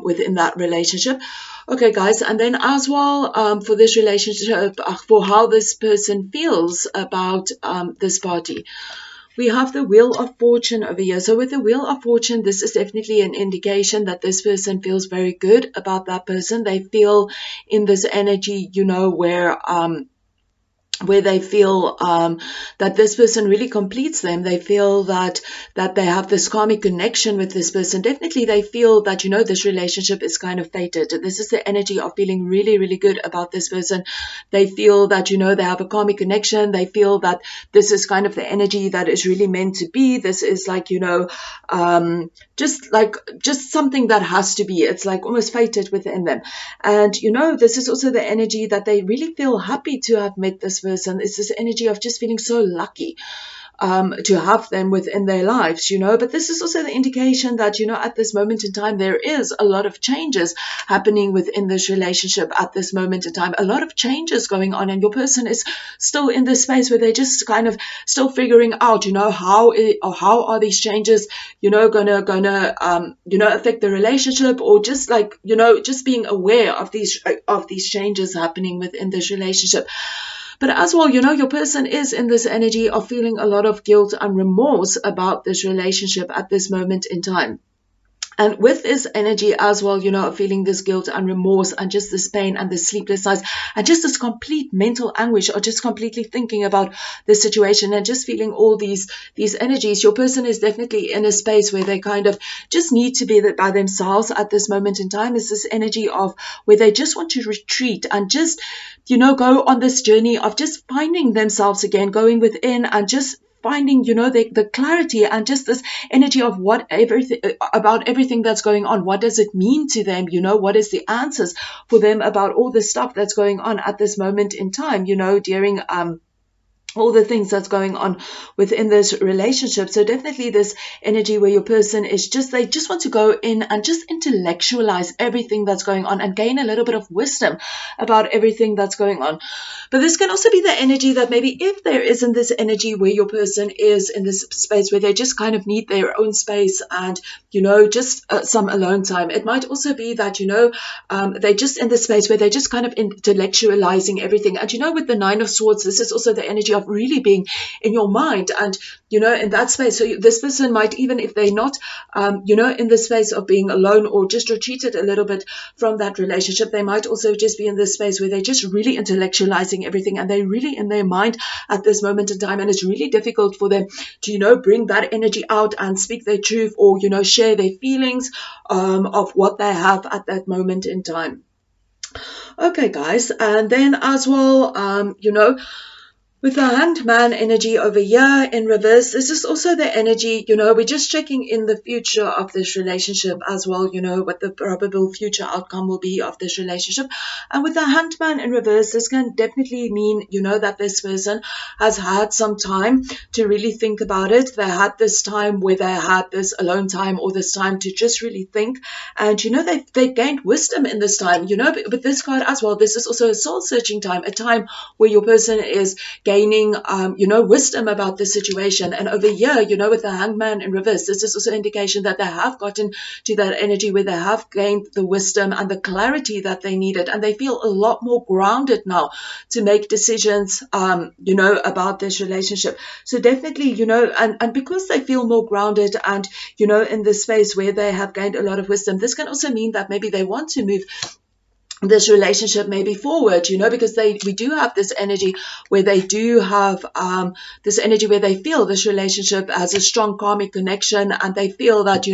within that relationship. Okay, guys, and then as well, for this relationship, for how this person feels about this party, we have the Wheel of Fortune over here. So with the Wheel of Fortune, this is definitely an indication that this person feels very good about that person. They feel in this energy, where they feel that this person really completes them. They feel that they have this karmic connection with this person. Definitely they feel that, this relationship is kind of fated. This is the energy of feeling really, really good about this person. They feel that, they have a karmic connection. They feel that this is kind of the energy that is really meant to be. This is like, just something that has to be. It's like almost fated within them. And, this is also the energy that they really feel happy to have met this person. It's this energy of just feeling so lucky to have them within their lives, but this is also the indication that, at this moment in time, there is a lot of changes happening within this relationship at this moment in time, a lot of changes going on, and your person is still in this space where they're just kind of still figuring out, how are these changes, gonna affect the relationship, or just like, just being aware of these changes happening within this relationship. But as well, your person is in this energy of feeling a lot of guilt and remorse about this relationship at this moment in time. And with this energy as well, feeling this guilt and remorse and just this pain and this sleepless nights and just this complete mental anguish, or just completely thinking about this situation and just feeling all these energies, your person is definitely in a space where they kind of just need to be by themselves at this moment in time. Is this energy of where they just want to retreat and just, go on this journey of just finding themselves again, going within and just finding, the clarity and just this energy of about everything that's going on. What does it mean to them? What is the answers for them about all the stuff that's going on at this moment in time, during all the things that's going on within this relationship. So definitely this energy where your person is they just want to go in and just intellectualize everything that's going on and gain a little bit of wisdom about everything that's going on. But this can also be the energy that maybe if there isn't this energy where your person is in this space where they just kind of need their own space and, just some alone time, it might also be that, they're just in the space where they're just kind of intellectualizing everything. And, with the Nine of Swords, this is also the energy of really being in your mind and, in that space. So this person might, even if they're not, in the space of being alone or just retreated a little bit from that relationship, they might also just be in this space where they're just really intellectualizing everything and they're really in their mind at this moment in time. And it's really difficult for them to, bring that energy out and speak their truth or, share their feelings of what they have at that moment in time. Okay, guys, and then as well, with the Hangman energy over here in reverse, this is also the energy, we're just checking in the future of this relationship as well, what the probable future outcome will be of this relationship. And with the Hangman in reverse, this can definitely mean, that this person has had some time to really think about it. They had this time where they had this alone time or this time to just really think. And, they gained wisdom in this time, but this card as well, this is also a soul searching time, a time where your person is gaining, wisdom about the situation. And over here, with the Hangman in reverse, this is also indication that they have gotten to that energy where they have gained the wisdom and the clarity that they needed, and they feel a lot more grounded now to make decisions, about this relationship. So definitely, and because they feel more grounded and, in this space where they have gained a lot of wisdom, this can also mean that maybe they want to move this relationship maybe forward, because we do have this energy where they do have this energy where they feel this relationship has a strong karmic connection, and they feel that,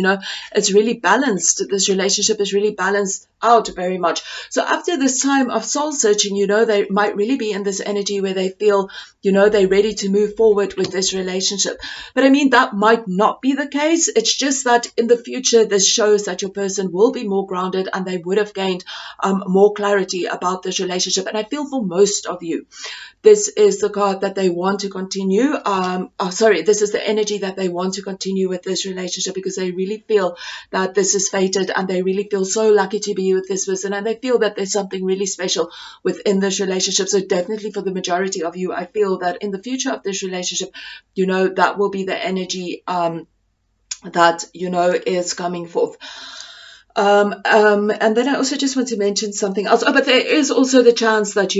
it's really balanced. This relationship is really balanced out very much. So after this time of soul searching, they might really be in this energy where they feel, they're ready to move forward with this relationship. But I mean, that might not be the case. It's just that in the future, this shows that your person will be more grounded and they would have gained more clarity about this relationship. And I feel for most of you, this is the card that they want to continue. This is the energy that they want to continue with this relationship, because they really feel that this is fated and they really feel so lucky to be with this person, and they feel that there's something really special within this relationship. So definitely for the majority of you, I feel that in the future of this relationship, that will be the energy that, is coming forth. And then I also just want to mention something else. But there is also the chance that,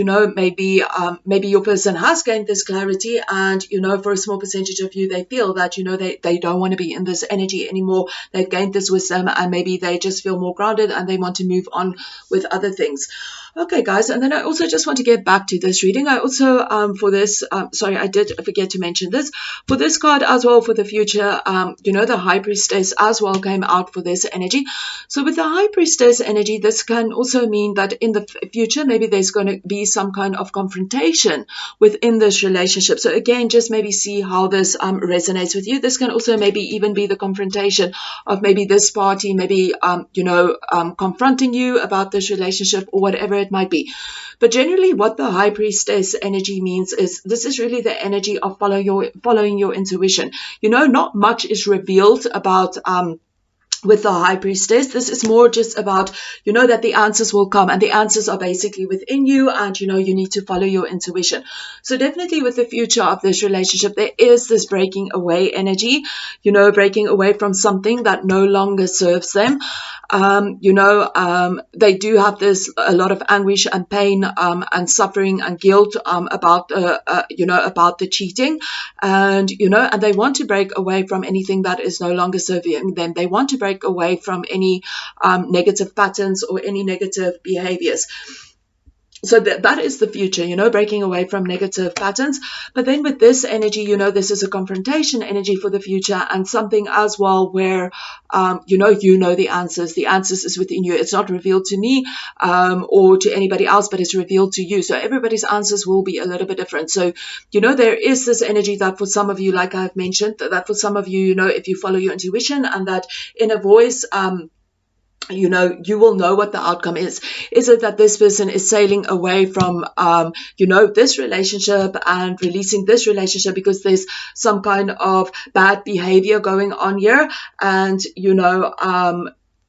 maybe your person has gained this clarity, and, for a small percentage of you, they feel that, they don't want to be in this energy anymore. They've gained this wisdom, and maybe they just feel more grounded and they want to move on with other things. Okay, guys, and then I also just want to get back to this reading. I also, for this, I did forget to mention this. For this card as well, for the future, the High Priestess as well came out for this energy. So with the High Priestess energy, this can also mean that in the future, maybe there's going to be some kind of confrontation within this relationship. So again, just maybe see how this resonates with you. This can also maybe even be the confrontation of maybe this party, maybe, confronting you about this relationship or whatever it might be. But generally what the High Priestess energy means is this is really the energy of following your intuition. Not much is revealed about with the High Priestess. This is more just about, that the answers will come, and the answers are basically within you, and, you need to follow your intuition. So definitely with the future of this relationship, there is this breaking away energy, breaking away from something that no longer serves them. They do have a lot of anguish and pain and suffering and guilt about the cheating, and and they want to break away from anything that is no longer serving them. They want to break away from any negative patterns or any negative behaviors. So that is the future, breaking away from negative patterns. But then with this energy, this is a confrontation energy for the future, and something as well where, the answers. The answers is within you. It's not revealed to me or to anybody else, but it's revealed to you. So everybody's answers will be a little bit different. So, there is this energy that for some of you, like I've mentioned, that for some of you, if you follow your intuition and that inner voice, you will know what the outcome is. Is it that this person is sailing away from, this relationship and releasing this relationship because there's some kind of bad behavior going on here, and,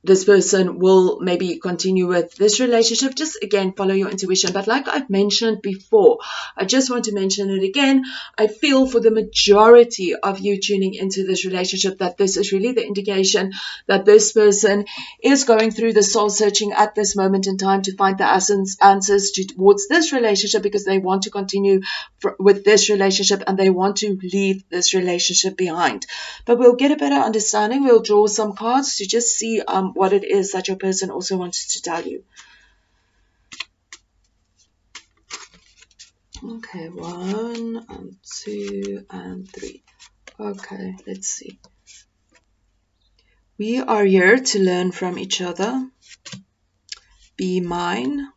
this person will maybe continue with this relationship? Just again, follow your intuition. But like I've mentioned before, I just want to mention it again. I feel for the majority of you tuning into this relationship that this is really the indication that this person is going through the soul searching at this moment in time to find the answers towards this relationship, because they want to continue with this relationship and they want to leave this relationship behind. But we'll get a better understanding. We'll draw some cards to just see what it is that your person also wanted to tell you. Okay, 1 and 2 and 3. Okay, let's see. We are here to learn from each other. Be mine.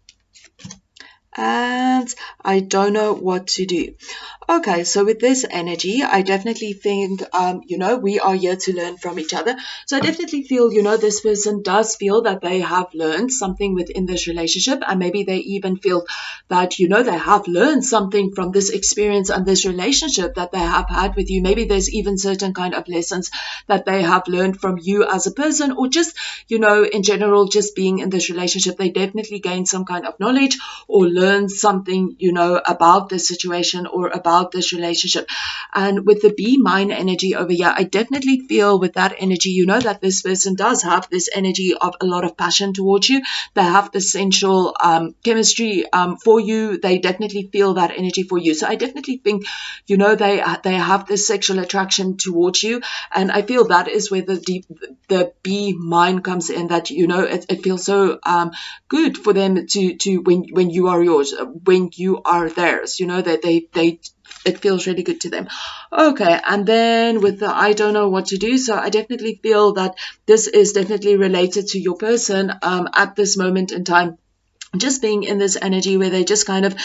And I don't know what to do. Okay, so with this energy, I definitely think, we are here to learn from each other. So I definitely feel, this person does feel that they have learned something within this relationship. And maybe they even feel that, they have learned something from this experience and this relationship that they have had with you. Maybe there's even certain kind of lessons that they have learned from you as a person, or just, in general, just being in this relationship. They definitely gain some kind of knowledge or learn learn something, you know, about this situation or about this relationship. And with the be mine energy over here, I definitely feel with that energy, you know, that this person does have this energy of a lot of passion towards you. They have the sensual chemistry for you. They definitely feel that energy for you. So I definitely think, you know, they have this sexual attraction towards you. And I feel that is where the be mine comes in, that, you know, it feels so good for them to when you are yours, when you are theirs, you know, that they it feels really good to them. Okay, and then with the I don't know what to do, so I definitely feel that this is definitely related to your person at this moment in time, just being in this energy where they just kind of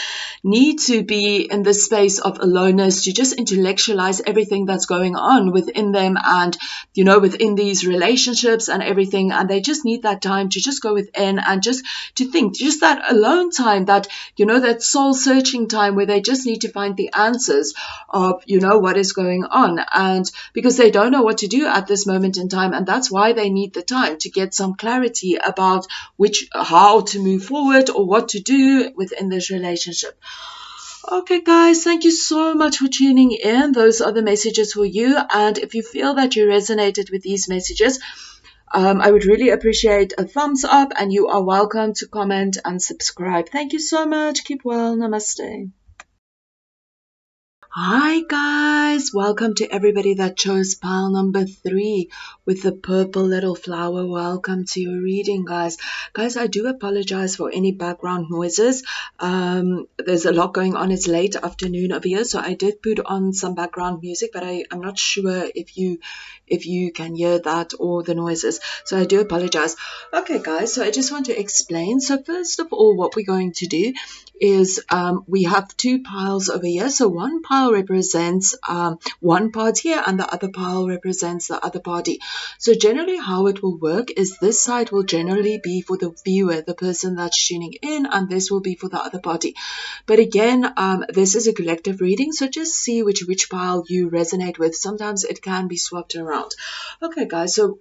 need to be in this space of aloneness to just intellectualize everything that's going on within them and, you know, within these relationships and everything. And they just need that time to just go within and just to think, just that alone time, that, you know, that soul searching time where they just need to find the answers of, you know, what is going on. And because they don't know what to do at this moment in time, and that's why they need the time to get some clarity about how to move forward or what to do within this relationship. Okay, guys, thank you so much for tuning in. Those are the messages for you. And if you feel that you resonated with these messages, I would really appreciate a thumbs up, and you are welcome to comment and subscribe. Thank you so much. Keep well. Namaste. Hi guys, welcome to everybody that chose pile number 3 with the purple little flower. Welcome to your reading, guys. Guys, I do apologize for any background noises. There's a lot going on. It's late afternoon over here, so I did put on some background music, but I'm not sure if you can hear that or the noises, so I do apologize. Okay guys, so I just want to explain. So first of all, what we're going to do is we have 2 piles over here. So one pile represents one party here, and the other pile represents the other party. So generally how it will work is this side will generally be for the viewer, the person that's tuning in, and this will be for the other party. But again, this is a collective reading, so just see which pile you resonate with. Sometimes it can be swapped around. Okay guys, so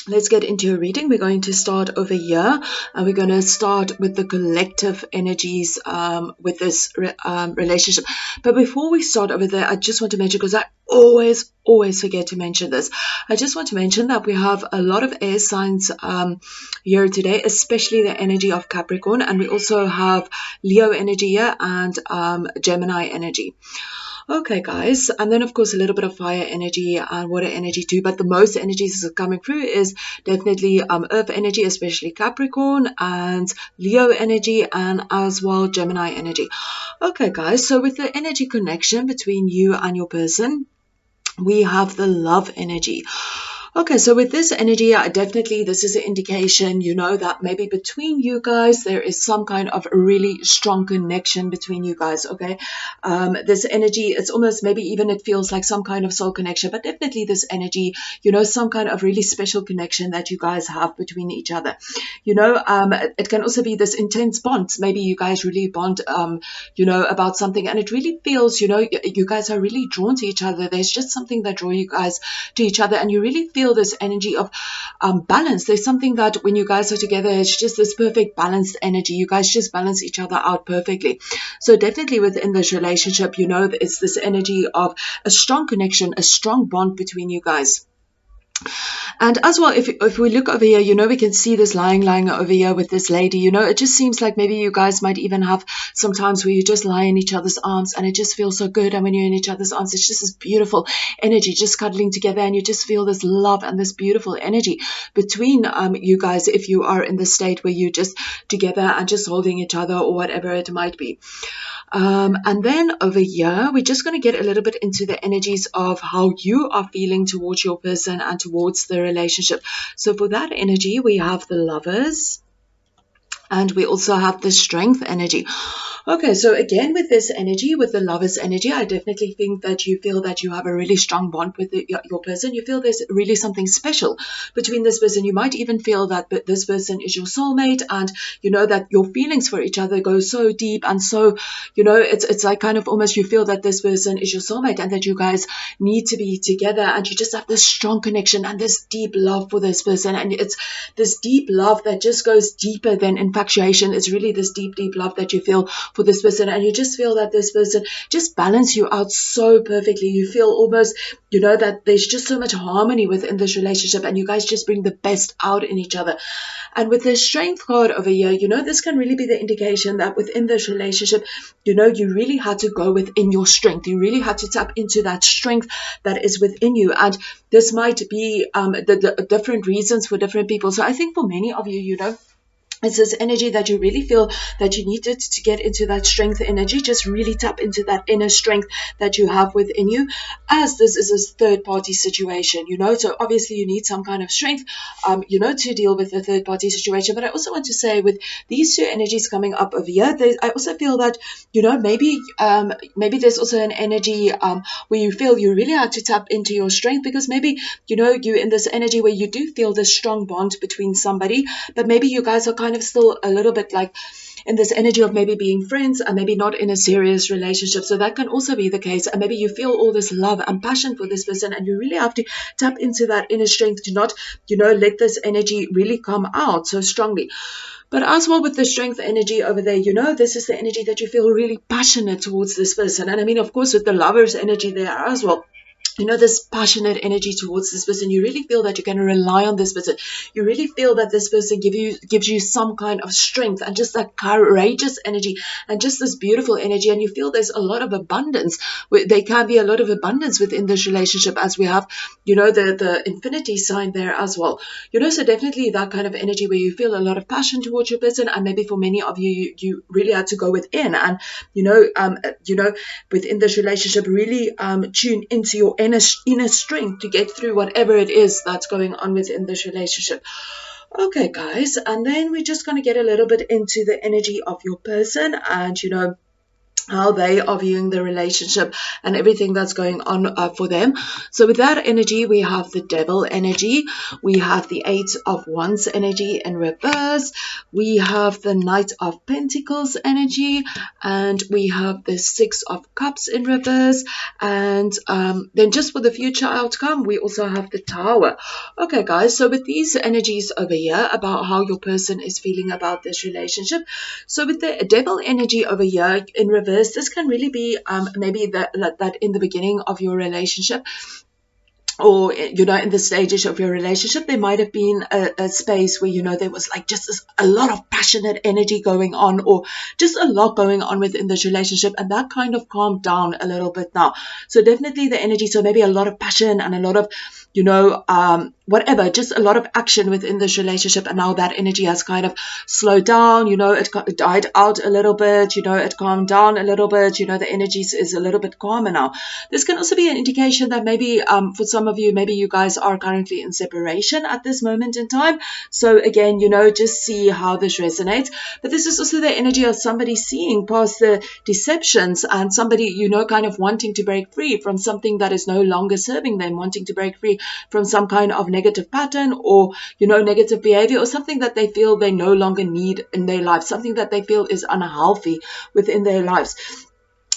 let's get into a reading. We're going to start over here, and we're going to start with the collective energies with this relationship. But before we start over there, I just want to mention, because I always forget to mention this, I just want to mention that we have a lot of air signs here today, especially the energy of Capricorn, and we also have Leo energy here and Gemini energy. Okay guys, and then of course a little bit of fire energy and water energy too, but the most energies that are coming through is definitely earth energy, especially Capricorn, and Leo energy, and as well Gemini energy. Okay guys, so with the energy connection between you and your person, we have the love energy. Okay, so with this energy, definitely this is an indication, you know, that maybe between you guys, there is some kind of a really strong connection between you guys, okay? This energy, it's almost, maybe even it feels like some kind of soul connection, but definitely this energy, you know, some kind of really special connection that you guys have between each other. You know, it can also be this intense bond. Maybe you guys really bond, you know, about something, and it really feels, you know, you guys are really drawn to each other. There's just something that draws you guys to each other, and you really feel this energy of balance. There's something that when you guys are together, it's just this perfect balanced energy. You guys just balance each other out perfectly. So definitely within this relationship, you know, it's this energy of a strong connection, a strong bond between you guys. And as well, if we look over here, you know, we can see this lying over here with this lady. You know, it just seems like maybe you guys might even have some times where you just lie in each other's arms, and it just feels so good. And when you're in each other's arms, it's just this beautiful energy, just cuddling together, and you just feel this love and this beautiful energy between you guys, if you are in the state where you're just together and just holding each other or whatever it might be. And then over here, we're just going to get a little bit into the energies of how you are feeling towards your person and towards the relationship. So for that energy, we have the Lovers, and we also have the Strength energy. Okay, so again, with this energy, with the Lovers energy, I definitely think that you feel that you have a really strong bond with your person. You feel there's really something special between this person. You might even feel that this person is your soulmate, and you know that your feelings for each other go so deep, and so, you know, it's like kind of almost you feel that this person is your soulmate and that you guys need to be together, and you just have this strong connection and this deep love for this person, and it's this deep love that just goes deeper than, in fact, infatuation. It's really this deep, deep love that you feel for this person, and you just feel that this person just balance you out so perfectly. You feel almost, that there's just so much harmony within this relationship, and you guys just bring the best out in each other. And with the strength card over here, this can really be the indication that within this relationship, you really had to go within your strength. You really had to tap into that strength that is within you. And this might be the different reasons for different people. So I think for many of you, it's this energy that you really feel that you needed to get into that strength energy. Just really tap into that inner strength that you have within you, as this is a third party situation, So obviously you need some kind of strength, to deal with the third party situation. But I also want to say, with these two energies coming up over here, I also feel that, maybe there's also an energy where you feel you really have to tap into your strength, because maybe, you're in this energy where you do feel this strong bond between somebody, but maybe you guys are kind of still a little bit like in this energy of maybe being friends and maybe not in a serious relationship. So that can also be the case. And maybe you feel all this love and passion for this person, and you really have to tap into that inner strength to not, let this energy really come out so strongly. But as well, with the strength energy over there, this is the energy that you feel really passionate towards this person. And I mean, of course, with the lover's energy there as well, this passionate energy towards this person, you really feel that you can rely on this person. You really feel that this person gives you some kind of strength and just that courageous energy and just this beautiful energy. And you feel there's a lot of abundance. There can be a lot of abundance within this relationship, as we have, the infinity sign there as well. So definitely that kind of energy where you feel a lot of passion towards your person. And maybe for many of you, you really had to go within and, within this relationship, really tune into your inner strength to get through whatever it is that's going on within this relationship. Okay, guys, and then we're just going to get a little bit into the energy of your person and, how they are viewing the relationship and everything that's going on for them. So with that energy, we have the Devil energy, we have the Eight of Wands energy in reverse, we have the Knight of Pentacles energy, and we have the Six of Cups in reverse. And then just for the future outcome, we also have the Tower. Okay, guys, so with these energies over here about how your person is feeling about this relationship. So with the Devil energy over here in reverse, this can really be maybe that in the beginning of your relationship, or in the stages of your relationship, there might have been a space where there was like just a lot of passionate energy going on, or just a lot going on within this relationship, and that kind of calmed down a little bit now. So definitely the energy, so maybe a lot of passion and a lot of whatever, just a lot of action within this relationship, and now that energy has kind of slowed down. It died out a little bit, it calmed down a little bit, the energy is a little bit calmer now. This can also be an indication that maybe for some of you, maybe you guys are currently in separation at this moment in time. So again, just see how this resonates. But this is also the energy of somebody seeing past the deceptions, and somebody, kind of wanting to break free from something that is no longer serving them, wanting to break free from some kind of negative pattern, or negative behavior, or something that they feel they no longer need in their lives, something that they feel is unhealthy within their lives.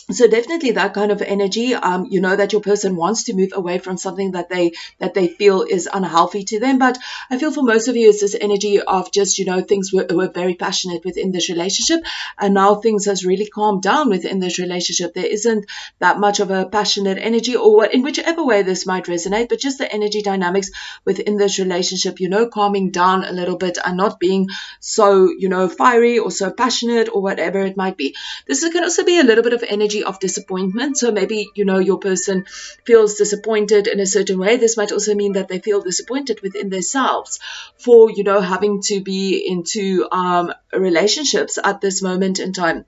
So definitely that kind of energy, that your person wants to move away from something that they feel is unhealthy to them. But I feel for most of you, it's this energy of just, things were very passionate within this relationship, and now things has really calmed down within this relationship. There isn't that much of a passionate energy, or in whichever way this might resonate, but just the energy dynamics within this relationship, calming down a little bit and not being so, fiery or so passionate or whatever it might be. This can also be a little bit of energy of disappointment. So maybe your person feels disappointed in a certain way. This might also mean that they feel disappointed within themselves for having to be into relationships at this moment in time.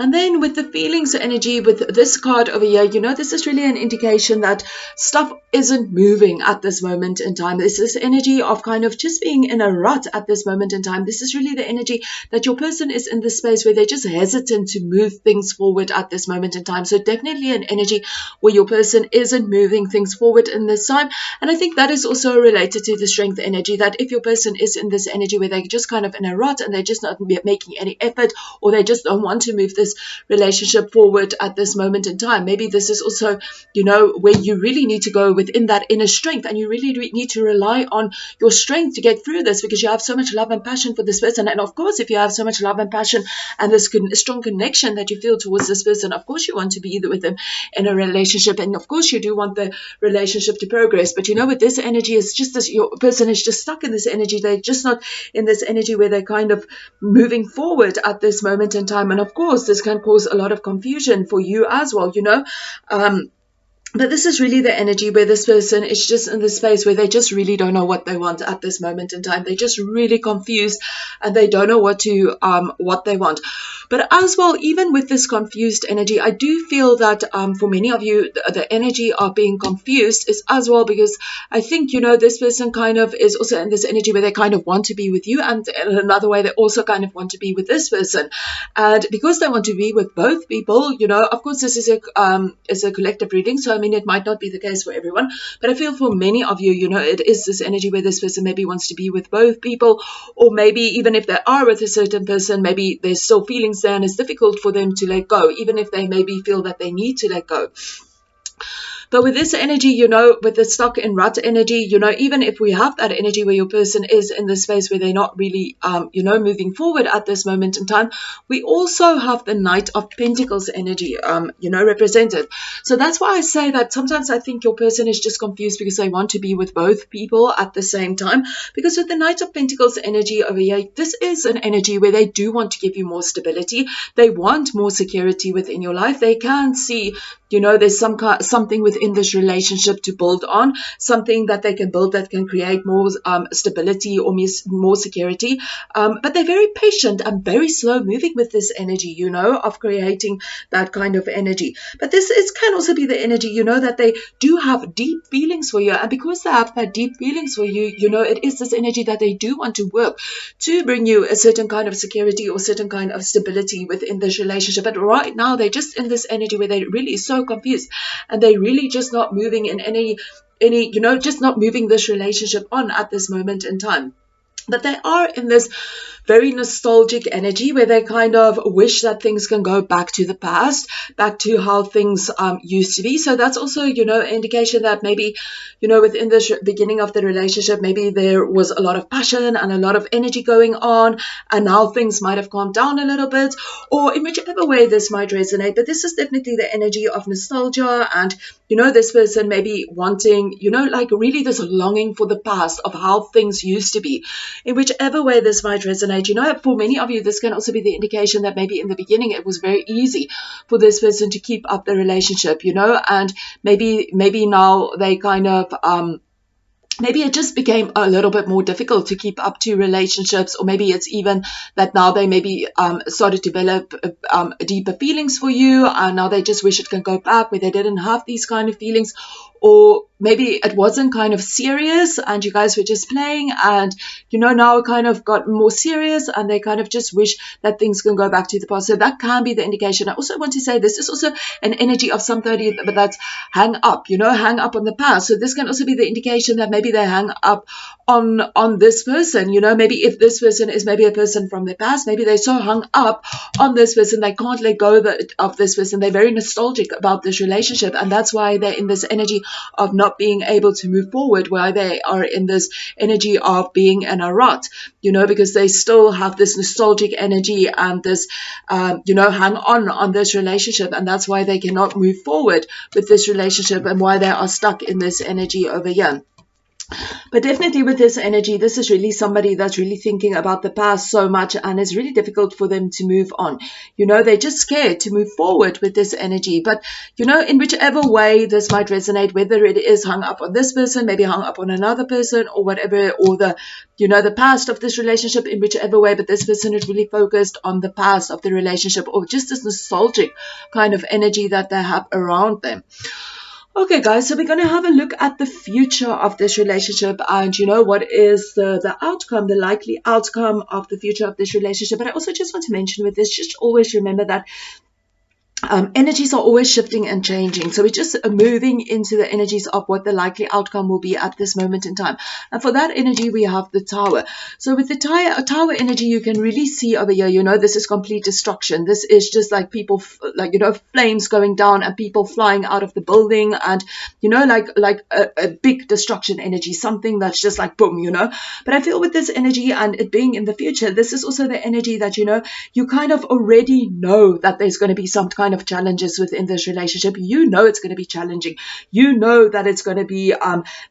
And then with the feelings energy, with this card over here, this is really an indication that stuff isn't moving at this moment in time. This is energy of kind of just being in a rut at this moment in time. This is really the energy that your person is in this space where they're just hesitant to move things forward at this moment in time. So definitely an energy where your person isn't moving things forward in this time. And I think that is also related to the strength energy, that if your person is in this energy where they're just kind of in a rut and they're just not making any effort, or they just don't want to move this relationship forward at this moment in time, maybe this is also, where you really need to go within that inner strength, and you really need to rely on your strength to get through this, because you have so much love and passion for this person. And of course, if you have so much love and passion and this strong connection that you feel towards this person, of course you want to be with them in a relationship, and of course you do want the relationship to progress. But with this energy, it's just this, your person is just stuck in this energy. They're just not in this energy where they're kind of moving forward at this moment in time. And of course, this can cause a lot of confusion for you as well, but this is really the energy where this person is just in this space where they just really don't know what they want at this moment in time. They're just really confused and they don't know what they want. But as well, even with this confused energy, I do feel that for many of you, the energy of being confused is as well because I think, this person kind of is also in this energy where they kind of want to be with you, and in another way, they also kind of want to be with this person. And because they want to be with both people, of course, this is a collective reading, so I mean, it might not be the case for everyone, but I feel for many of you, it is this energy where this person maybe wants to be with both people, or maybe even if they are with a certain person, maybe there's still feelings there and it's difficult for them to let go, even if they maybe feel that they need to let go. But with this energy, with the stuck in rut energy, even if we have that energy where your person is in the space where they're not really, moving forward at this moment in time, we also have the Knight of Pentacles energy, represented. So that's why I say that sometimes I think your person is just confused because they want to be with both people at the same time. Because with the Knight of Pentacles energy over here, this is an energy where they do want to give you more stability. They want more security within your life. They can see, there's something within this relationship to build on, something that they can build that can create more stability or more security. But they're very patient and very slow moving with this energy, of creating that kind of energy. But this can also be the energy, that they do have deep feelings for you. And because they have that deep feelings for you, it is this energy that they do want to work to bring you a certain kind of security or certain kind of stability within this relationship. But right now, they're just in this energy where they're really so confused and they really just not moving in any just not moving this relationship on at this moment in time. But they are in this very nostalgic energy where they kind of wish that things can go back to the past, back to how things used to be. So that's also, an indication that maybe, within the beginning of the relationship, maybe there was a lot of passion and a lot of energy going on, and now things might have calmed down a little bit, or in whichever way this might resonate. But this is definitely the energy of nostalgia and, this person maybe wanting, like really this longing for the past of how things used to be. In whichever way this might resonate, for many of you, this can also be the indication that maybe in the beginning it was very easy for this person to keep up the relationship, and maybe now they kind of maybe it just became a little bit more difficult to keep up to relationships, or maybe it's even that now they maybe started to develop deeper feelings for you, and now they just wish it can go back where they didn't have these kind of feelings. Or maybe it wasn't kind of serious and you guys were just playing, and now it kind of got more serious and they kind of just wish that things can go back to the past. So that can be the indication. I also want to say this is also an energy of somebody that's hang up on the past. So this can also be the indication that maybe they hang up on this person. Maybe if this person is maybe a person from the past, maybe they're so hung up on this person they can't let go of this person. They're very nostalgic about this relationship, and that's why they're in this energy of not being able to move forward, why they are in this energy of being in a rut, because they still have this nostalgic energy and this hang on this relationship, and that's why they cannot move forward with this relationship and why they are stuck in this energy over here. But definitely with this energy, this is really somebody that's really thinking about the past so much, and it's really difficult for them to move on. They're just scared to move forward with this energy. But, in whichever way this might resonate, whether it is hung up on this person, maybe hung up on another person or whatever, or the past of this relationship, in whichever way, but this person is really focused on the past of the relationship, or just this nostalgic kind of energy that they have around them. Okay, guys, so we're going to have a look at the future of this relationship and, what is the outcome, the likely outcome of the future of this relationship. But I also just want to mention with this, just always remember that energies are always shifting and changing. So we're just moving into the energies of what the likely outcome will be at this moment in time. And for that energy, we have the tower. So with the tower energy, you can really see over here, this is complete destruction. This is just like people, flames going down and people flying out of the building, and, like a big destruction energy, something that's just like boom, But I feel with this energy and it being in the future, this is also the energy that, you kind of already know that there's going to be some kind of challenges within this relationship. It's going to be challenging. That it's going to be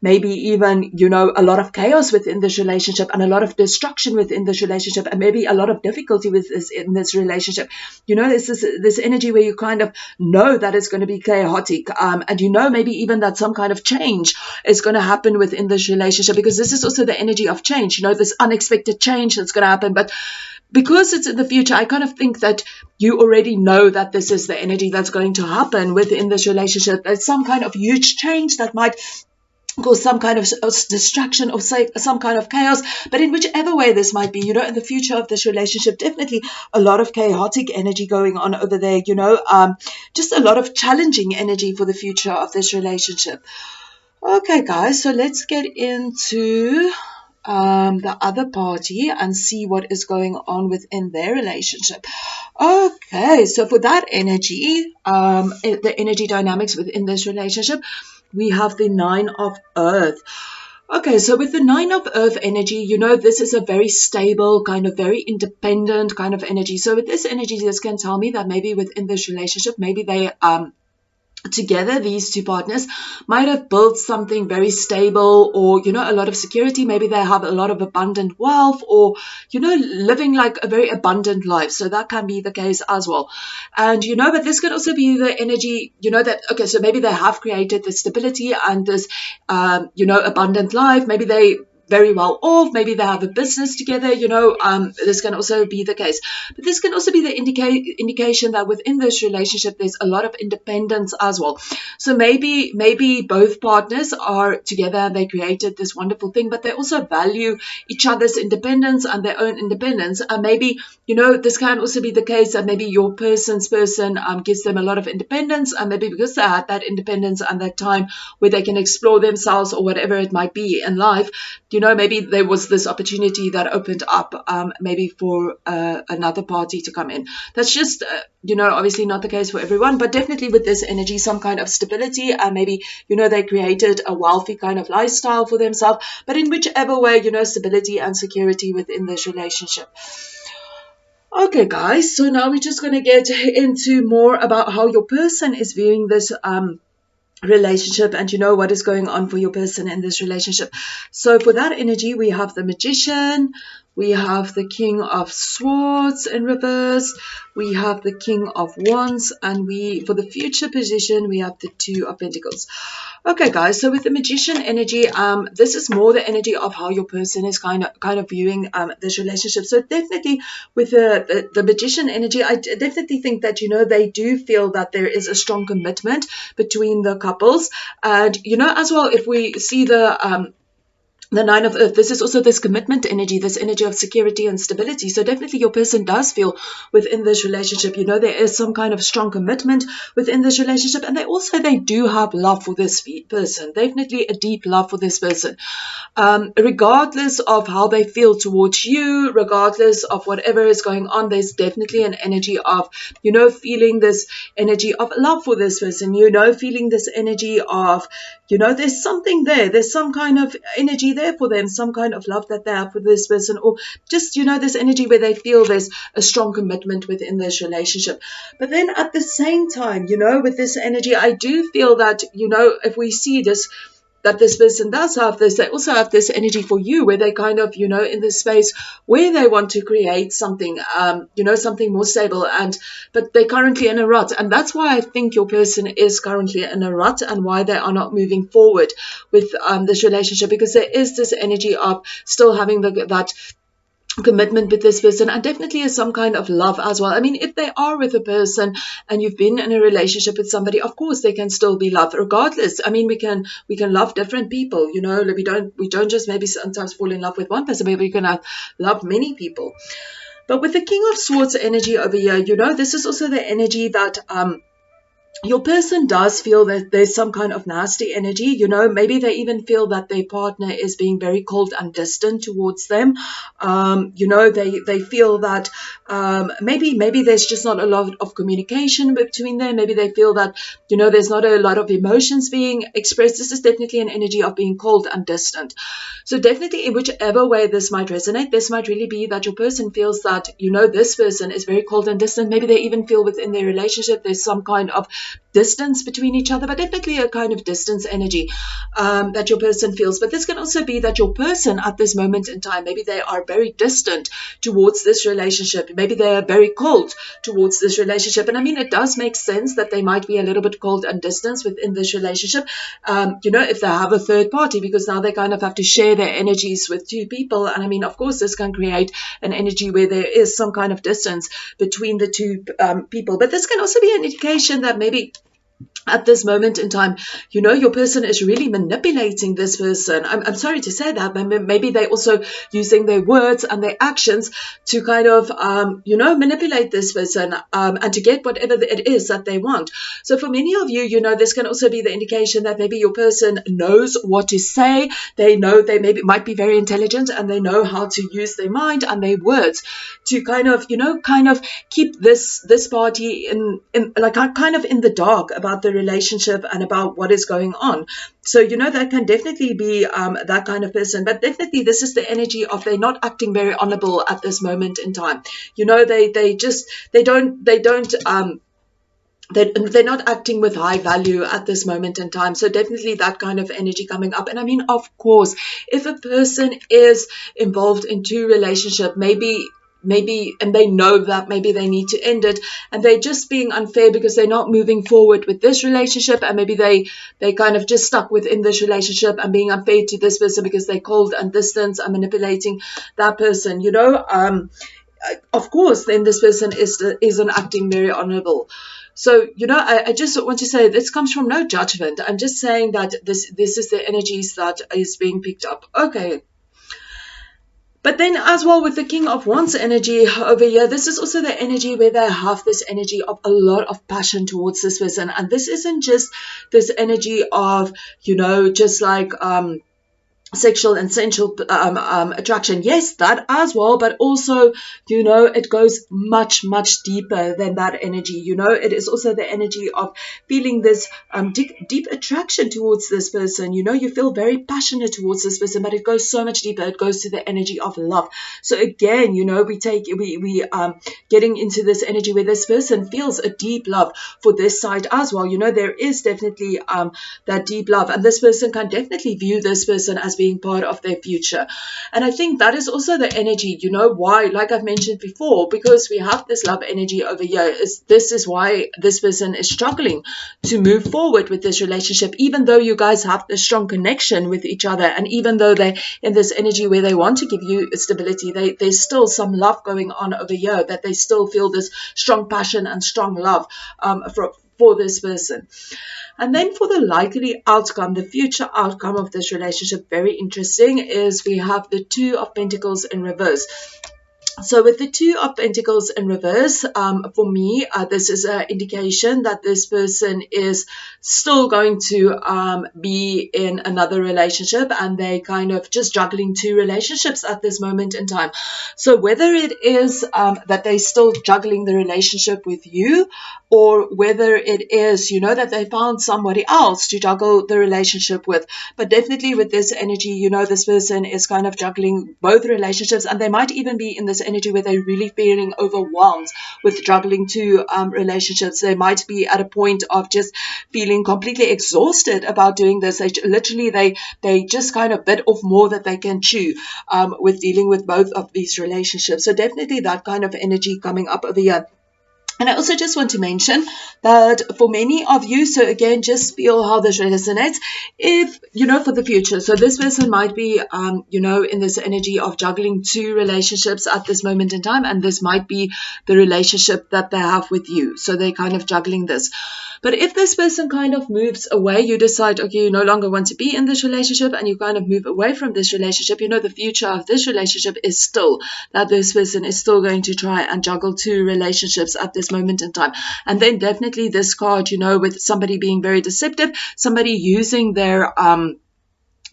maybe even, a lot of chaos within this relationship and a lot of destruction within this relationship and maybe a lot of difficulty in this relationship. This energy where you kind of know that it's going to be chaotic, and maybe even that some kind of change is going to happen within this relationship, because this is also the energy of change, this unexpected change that's going to happen. But because it's in the future, I kind of think that you already know that this is the energy that's going to happen within this relationship. There's some kind of huge change that might cause some kind of distraction or say some kind of chaos. But in whichever way this might be, in the future of this relationship, definitely a lot of chaotic energy going on over there, just a lot of challenging energy for the future of this relationship. Okay, guys, so let's get into the other party and see what is going on within their relationship. Okay, so for that energy, the energy dynamics within this relationship, we have the 9 of Earth. Okay, so with the 9 of Earth energy, this is a very stable, kind of very independent kind of energy. So with this energy, this can tell me that maybe within this relationship, maybe they together, these two partners might have built something very stable, or a lot of security. Maybe they have a lot of abundant wealth, or living like a very abundant life. So that can be the case as well. And but this could also be the energy, that okay, so maybe they have created this stability and this abundant life. Maybe they very well off, maybe they have a business together, this can also be the case. But this can also be the indication that within this relationship there's a lot of independence as well. So maybe both partners are together and they created this wonderful thing, but they also value each other's independence and their own independence. And maybe this can also be the case that maybe your person gives them a lot of independence, and maybe because they had that independence and that time where they can explore themselves or whatever it might be in life, maybe there was this opportunity that opened up maybe for another party to come in. That's just, obviously not the case for everyone, but definitely with this energy, some kind of stability, and maybe, they created a wealthy kind of lifestyle for themselves. But in whichever way, stability and security within this relationship. Okay, guys, so now we're just going to get into more about how your person is viewing this relationship, and what is going on for your person in this relationship. So for that energy, we have the Magician, we have the King of Swords in reverse, we have the King of Wands, and for the future position, we have the Two of Pentacles. Okay, guys, so with the Magician energy, this is more the energy of how your person is kind of viewing this relationship. So definitely with the Magician energy, I definitely think that, they do feel that there is a strong commitment between the couples. And, as well, if we see the 9 of Earth, this is also this commitment energy, this energy of security and stability. So definitely your person does feel within this relationship, there is some kind of strong commitment within this relationship. And they do have love for this person, definitely a deep love for this person. Regardless of how they feel towards you, regardless of whatever is going on, there's definitely an energy of, feeling this energy of love for this person, feeling this energy of, there's something there, there's some kind of energy there for them, some kind of love that they have for this person, or just, this energy where they feel there's a strong commitment within this relationship. But then at the same time, with this energy, I do feel that, if we see this, that this person does have this, they also have this energy for you, where they kind of, in this space where they want to create something, something more stable, but they're currently in a rut. And that's why I think your person is currently in a rut, and why they are not moving forward with this relationship, because there is this energy of still having that commitment with this person, and definitely is some kind of love as well. I mean, if they are with a person and you've been in a relationship with somebody, of course they can still be loved regardless. I mean, we can love different people, we don't just maybe sometimes fall in love with one person, maybe we can love many people. But with the King of Swords energy over here, this is also the energy that your person does feel that there's some kind of nasty energy. Maybe they even feel that their partner is being very cold and distant towards them. They feel that maybe there's just not a lot of communication between them. Maybe they feel that, there's not a lot of emotions being expressed. This is definitely an energy of being cold and distant. So definitely in whichever way this might resonate, this might really be that your person feels that, this person is very cold and distant. Maybe they even feel within their relationship there's some kind of distance between each other, but definitely a kind of distance energy that your person feels. But this can also be that your person at this moment in time, maybe they are very distant towards this relationship. Maybe they are very cold towards this relationship. And I mean, it does make sense that they might be a little bit cold and distant within this relationship, if they have a third party, because now they kind of have to share their energies with two people. And I mean, of course, this can create an energy where there is some kind of distance between the two people. But this can also be an indication that maybe at this moment in time, your person is really manipulating this person. I'm sorry to say that, but maybe they're also using their words and their actions to kind of, manipulate this person and to get whatever it is that they want. So for many of you, this can also be the indication that maybe your person knows what to say. They know they might be very intelligent, and they know how to use their mind and their words to kind of keep this party in the dark about the relationship and about what is going on. So that can definitely be that kind of person. But definitely this is the energy of they're not acting very honorable at this moment in time. They're not acting with high value at this moment in time. So definitely that kind of energy coming up. And I mean, of course, if a person is involved in two relationships, maybe and they know that maybe they need to end it, and they're just being unfair because they're not moving forward with this relationship, and maybe they kind of just stuck within this relationship and being unfair to this person because they're cold and distant and manipulating that person, of course then this person isn't acting very honorable. So, I just want to say this comes from no judgment. I'm just saying that this is the energies that is being picked up. Okay. But then as well with the King of Wands energy over here, this is also the energy where they have this energy of a lot of passion towards this person. And this isn't just this energy of, just like sexual and sensual attraction. Yes, that as well, but also, it goes much, much deeper than that energy. It is also the energy of feeling this deep attraction towards this person. You feel very passionate towards this person, but it goes so much deeper. It goes to the energy of love. So again, we getting into this energy where this person feels a deep love for this side as well. There is definitely that deep love, and this person can definitely view this person as being part of their future. And I think that is also the energy, why, like I've mentioned before, because we have this love energy over here, this is why this person is struggling to move forward with this relationship, even though you guys have this strong connection with each other, and even though they're in this energy where they want to give you stability, there's still some love going on over here, that they still feel this strong passion and strong love for this person. And then for the likely outcome, the future outcome of this relationship, very interesting, is we have the Two of Pentacles in reverse. So with the Two of Pentacles in reverse, for me, this is an indication that this person is still going to be in another relationship, and they kind of just juggling two relationships at this moment in time. So whether it is that they're still juggling the relationship with you, or whether it is, that they found somebody else to juggle the relationship with. But definitely with this energy, this person is kind of juggling both relationships, and they might even be in this energy where they're really feeling overwhelmed with juggling two relationships. They might be at a point of just feeling completely exhausted about doing this. They just kind of bit off more that they can chew with dealing with both of these relationships. So definitely that kind of energy coming up over here. And I also just want to mention that for many of you, so again, just feel how this resonates. If, for the future, so this person might be, in this energy of juggling two relationships at this moment in time, and this might be the relationship that they have with you. So they're kind of juggling this. But if this person kind of moves away, you decide, okay, you no longer want to be in this relationship, and you kind of move away from this relationship, the future of this relationship is still that this person is still going to try and juggle two relationships at this moment in time. And then definitely this card, with somebody being very deceptive, somebody using their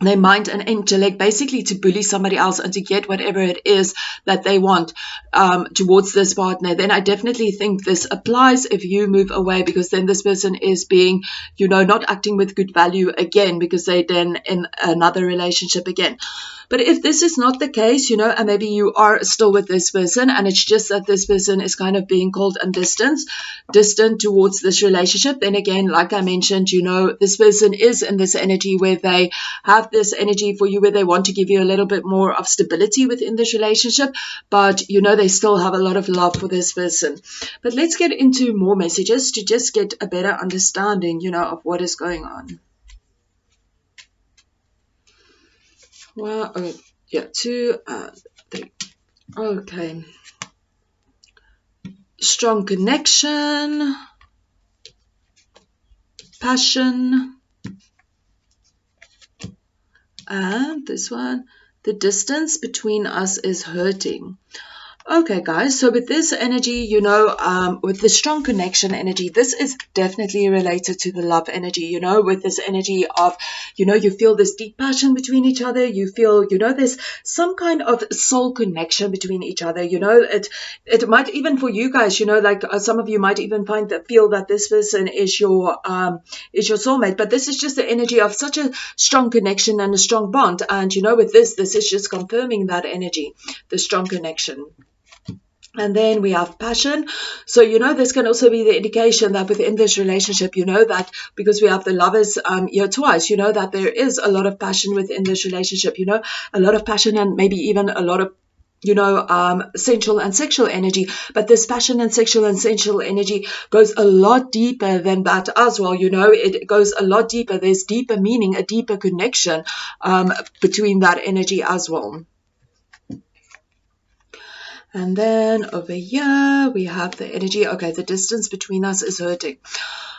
mind and intellect basically to bully somebody else and to get whatever it is that they want towards this partner, then I definitely think this applies if you move away, because then this person is being, not acting with good value again, because they're then in another relationship again. But if this is not the case, and maybe you are still with this person, and it's just that this person is kind of being cold and distant towards this relationship, then again, like I mentioned, this person is in this energy where they have this energy for you, where they want to give you a little bit more of stability within this relationship, but they still have a lot of love for this person. But let's get into more messages to just get a better understanding, of what is going on. Well, yeah, 2 and 3. Okay. Strong connection, passion, and this one, the distance between us is hurting. Okay, guys, so with this energy, with the strong connection energy, this is definitely related to the love energy, with this energy of, you feel this deep passion between each other. You feel, there's some kind of soul connection between each other. It might even for you guys, like some of you might even feel that this person is your soulmate, but this is just the energy of such a strong connection and a strong bond. And, with this is just confirming that energy, the strong connection. And then we have passion. So, this can also be the indication that within this relationship, that because we have the lovers here twice, that there is a lot of passion within this relationship, a lot of passion, and maybe even a lot of sensual and sexual energy. But this passion and sexual and sensual energy goes a lot deeper than that as well. It goes a lot deeper. There's deeper meaning, a deeper connection between that energy as well. And then over here, we have the energy. Okay, the distance between us is hurting.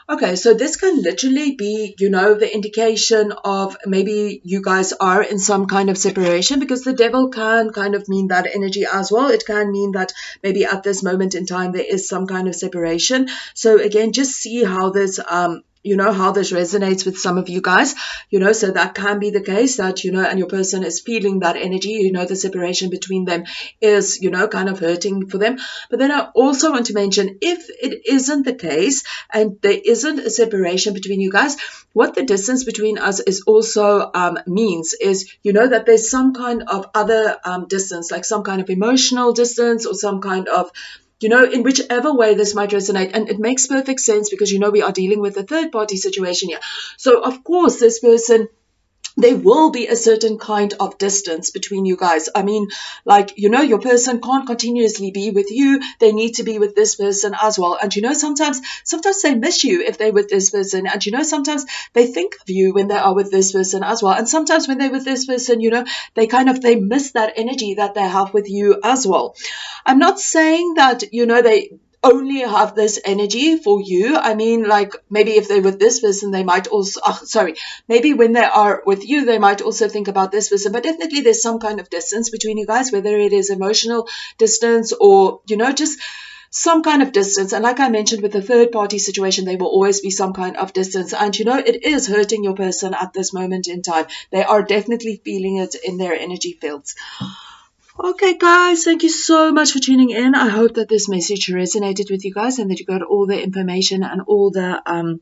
Okay, so this can literally be, the indication of maybe you guys are in some kind of separation, because the devil can kind of mean that energy as well. It can mean that maybe at this moment in time, there is some kind of separation. So again, just see how this how this resonates with some of you guys, so that can be the case that, and your person is feeling that energy, the separation between them is, kind of hurting for them. But then I also want to mention, if it isn't the case and there isn't a separation between you guys, what the distance between us is also means is, that there's some kind of other distance, like some kind of emotional distance or some kind of, in whichever way this might resonate. And it makes perfect sense because, we are dealing with a third party situation here. So, of course, this person, there will be a certain kind of distance between you guys. I mean, like, your person can't continuously be with you. They need to be with this person as well. And, sometimes they miss you if they're with this person. And, sometimes they think of you when they are with this person as well. And sometimes when they're with this person, they miss that energy that they have with you as well. I'm not saying that, they only have this energy for you. I mean, like, maybe if they're with this person, they might also, maybe when they are with you, they might also think about this person. But definitely there's some kind of distance between you guys, whether it is emotional distance or, just some kind of distance. And like I mentioned, with the third party situation, there will always be some kind of distance. And, it is hurting your person at this moment in time. They are definitely feeling it in their energy fields. Okay, guys, thank you so much for tuning in. I hope that this message resonated with you guys and that you got all the information and all the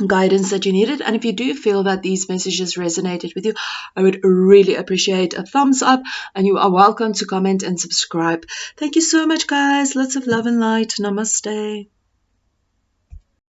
guidance that you needed. And if you do feel that these messages resonated with you, I would really appreciate a thumbs up, and you are welcome to comment and subscribe. Thank you so much, guys. Lots of love and light. Namaste.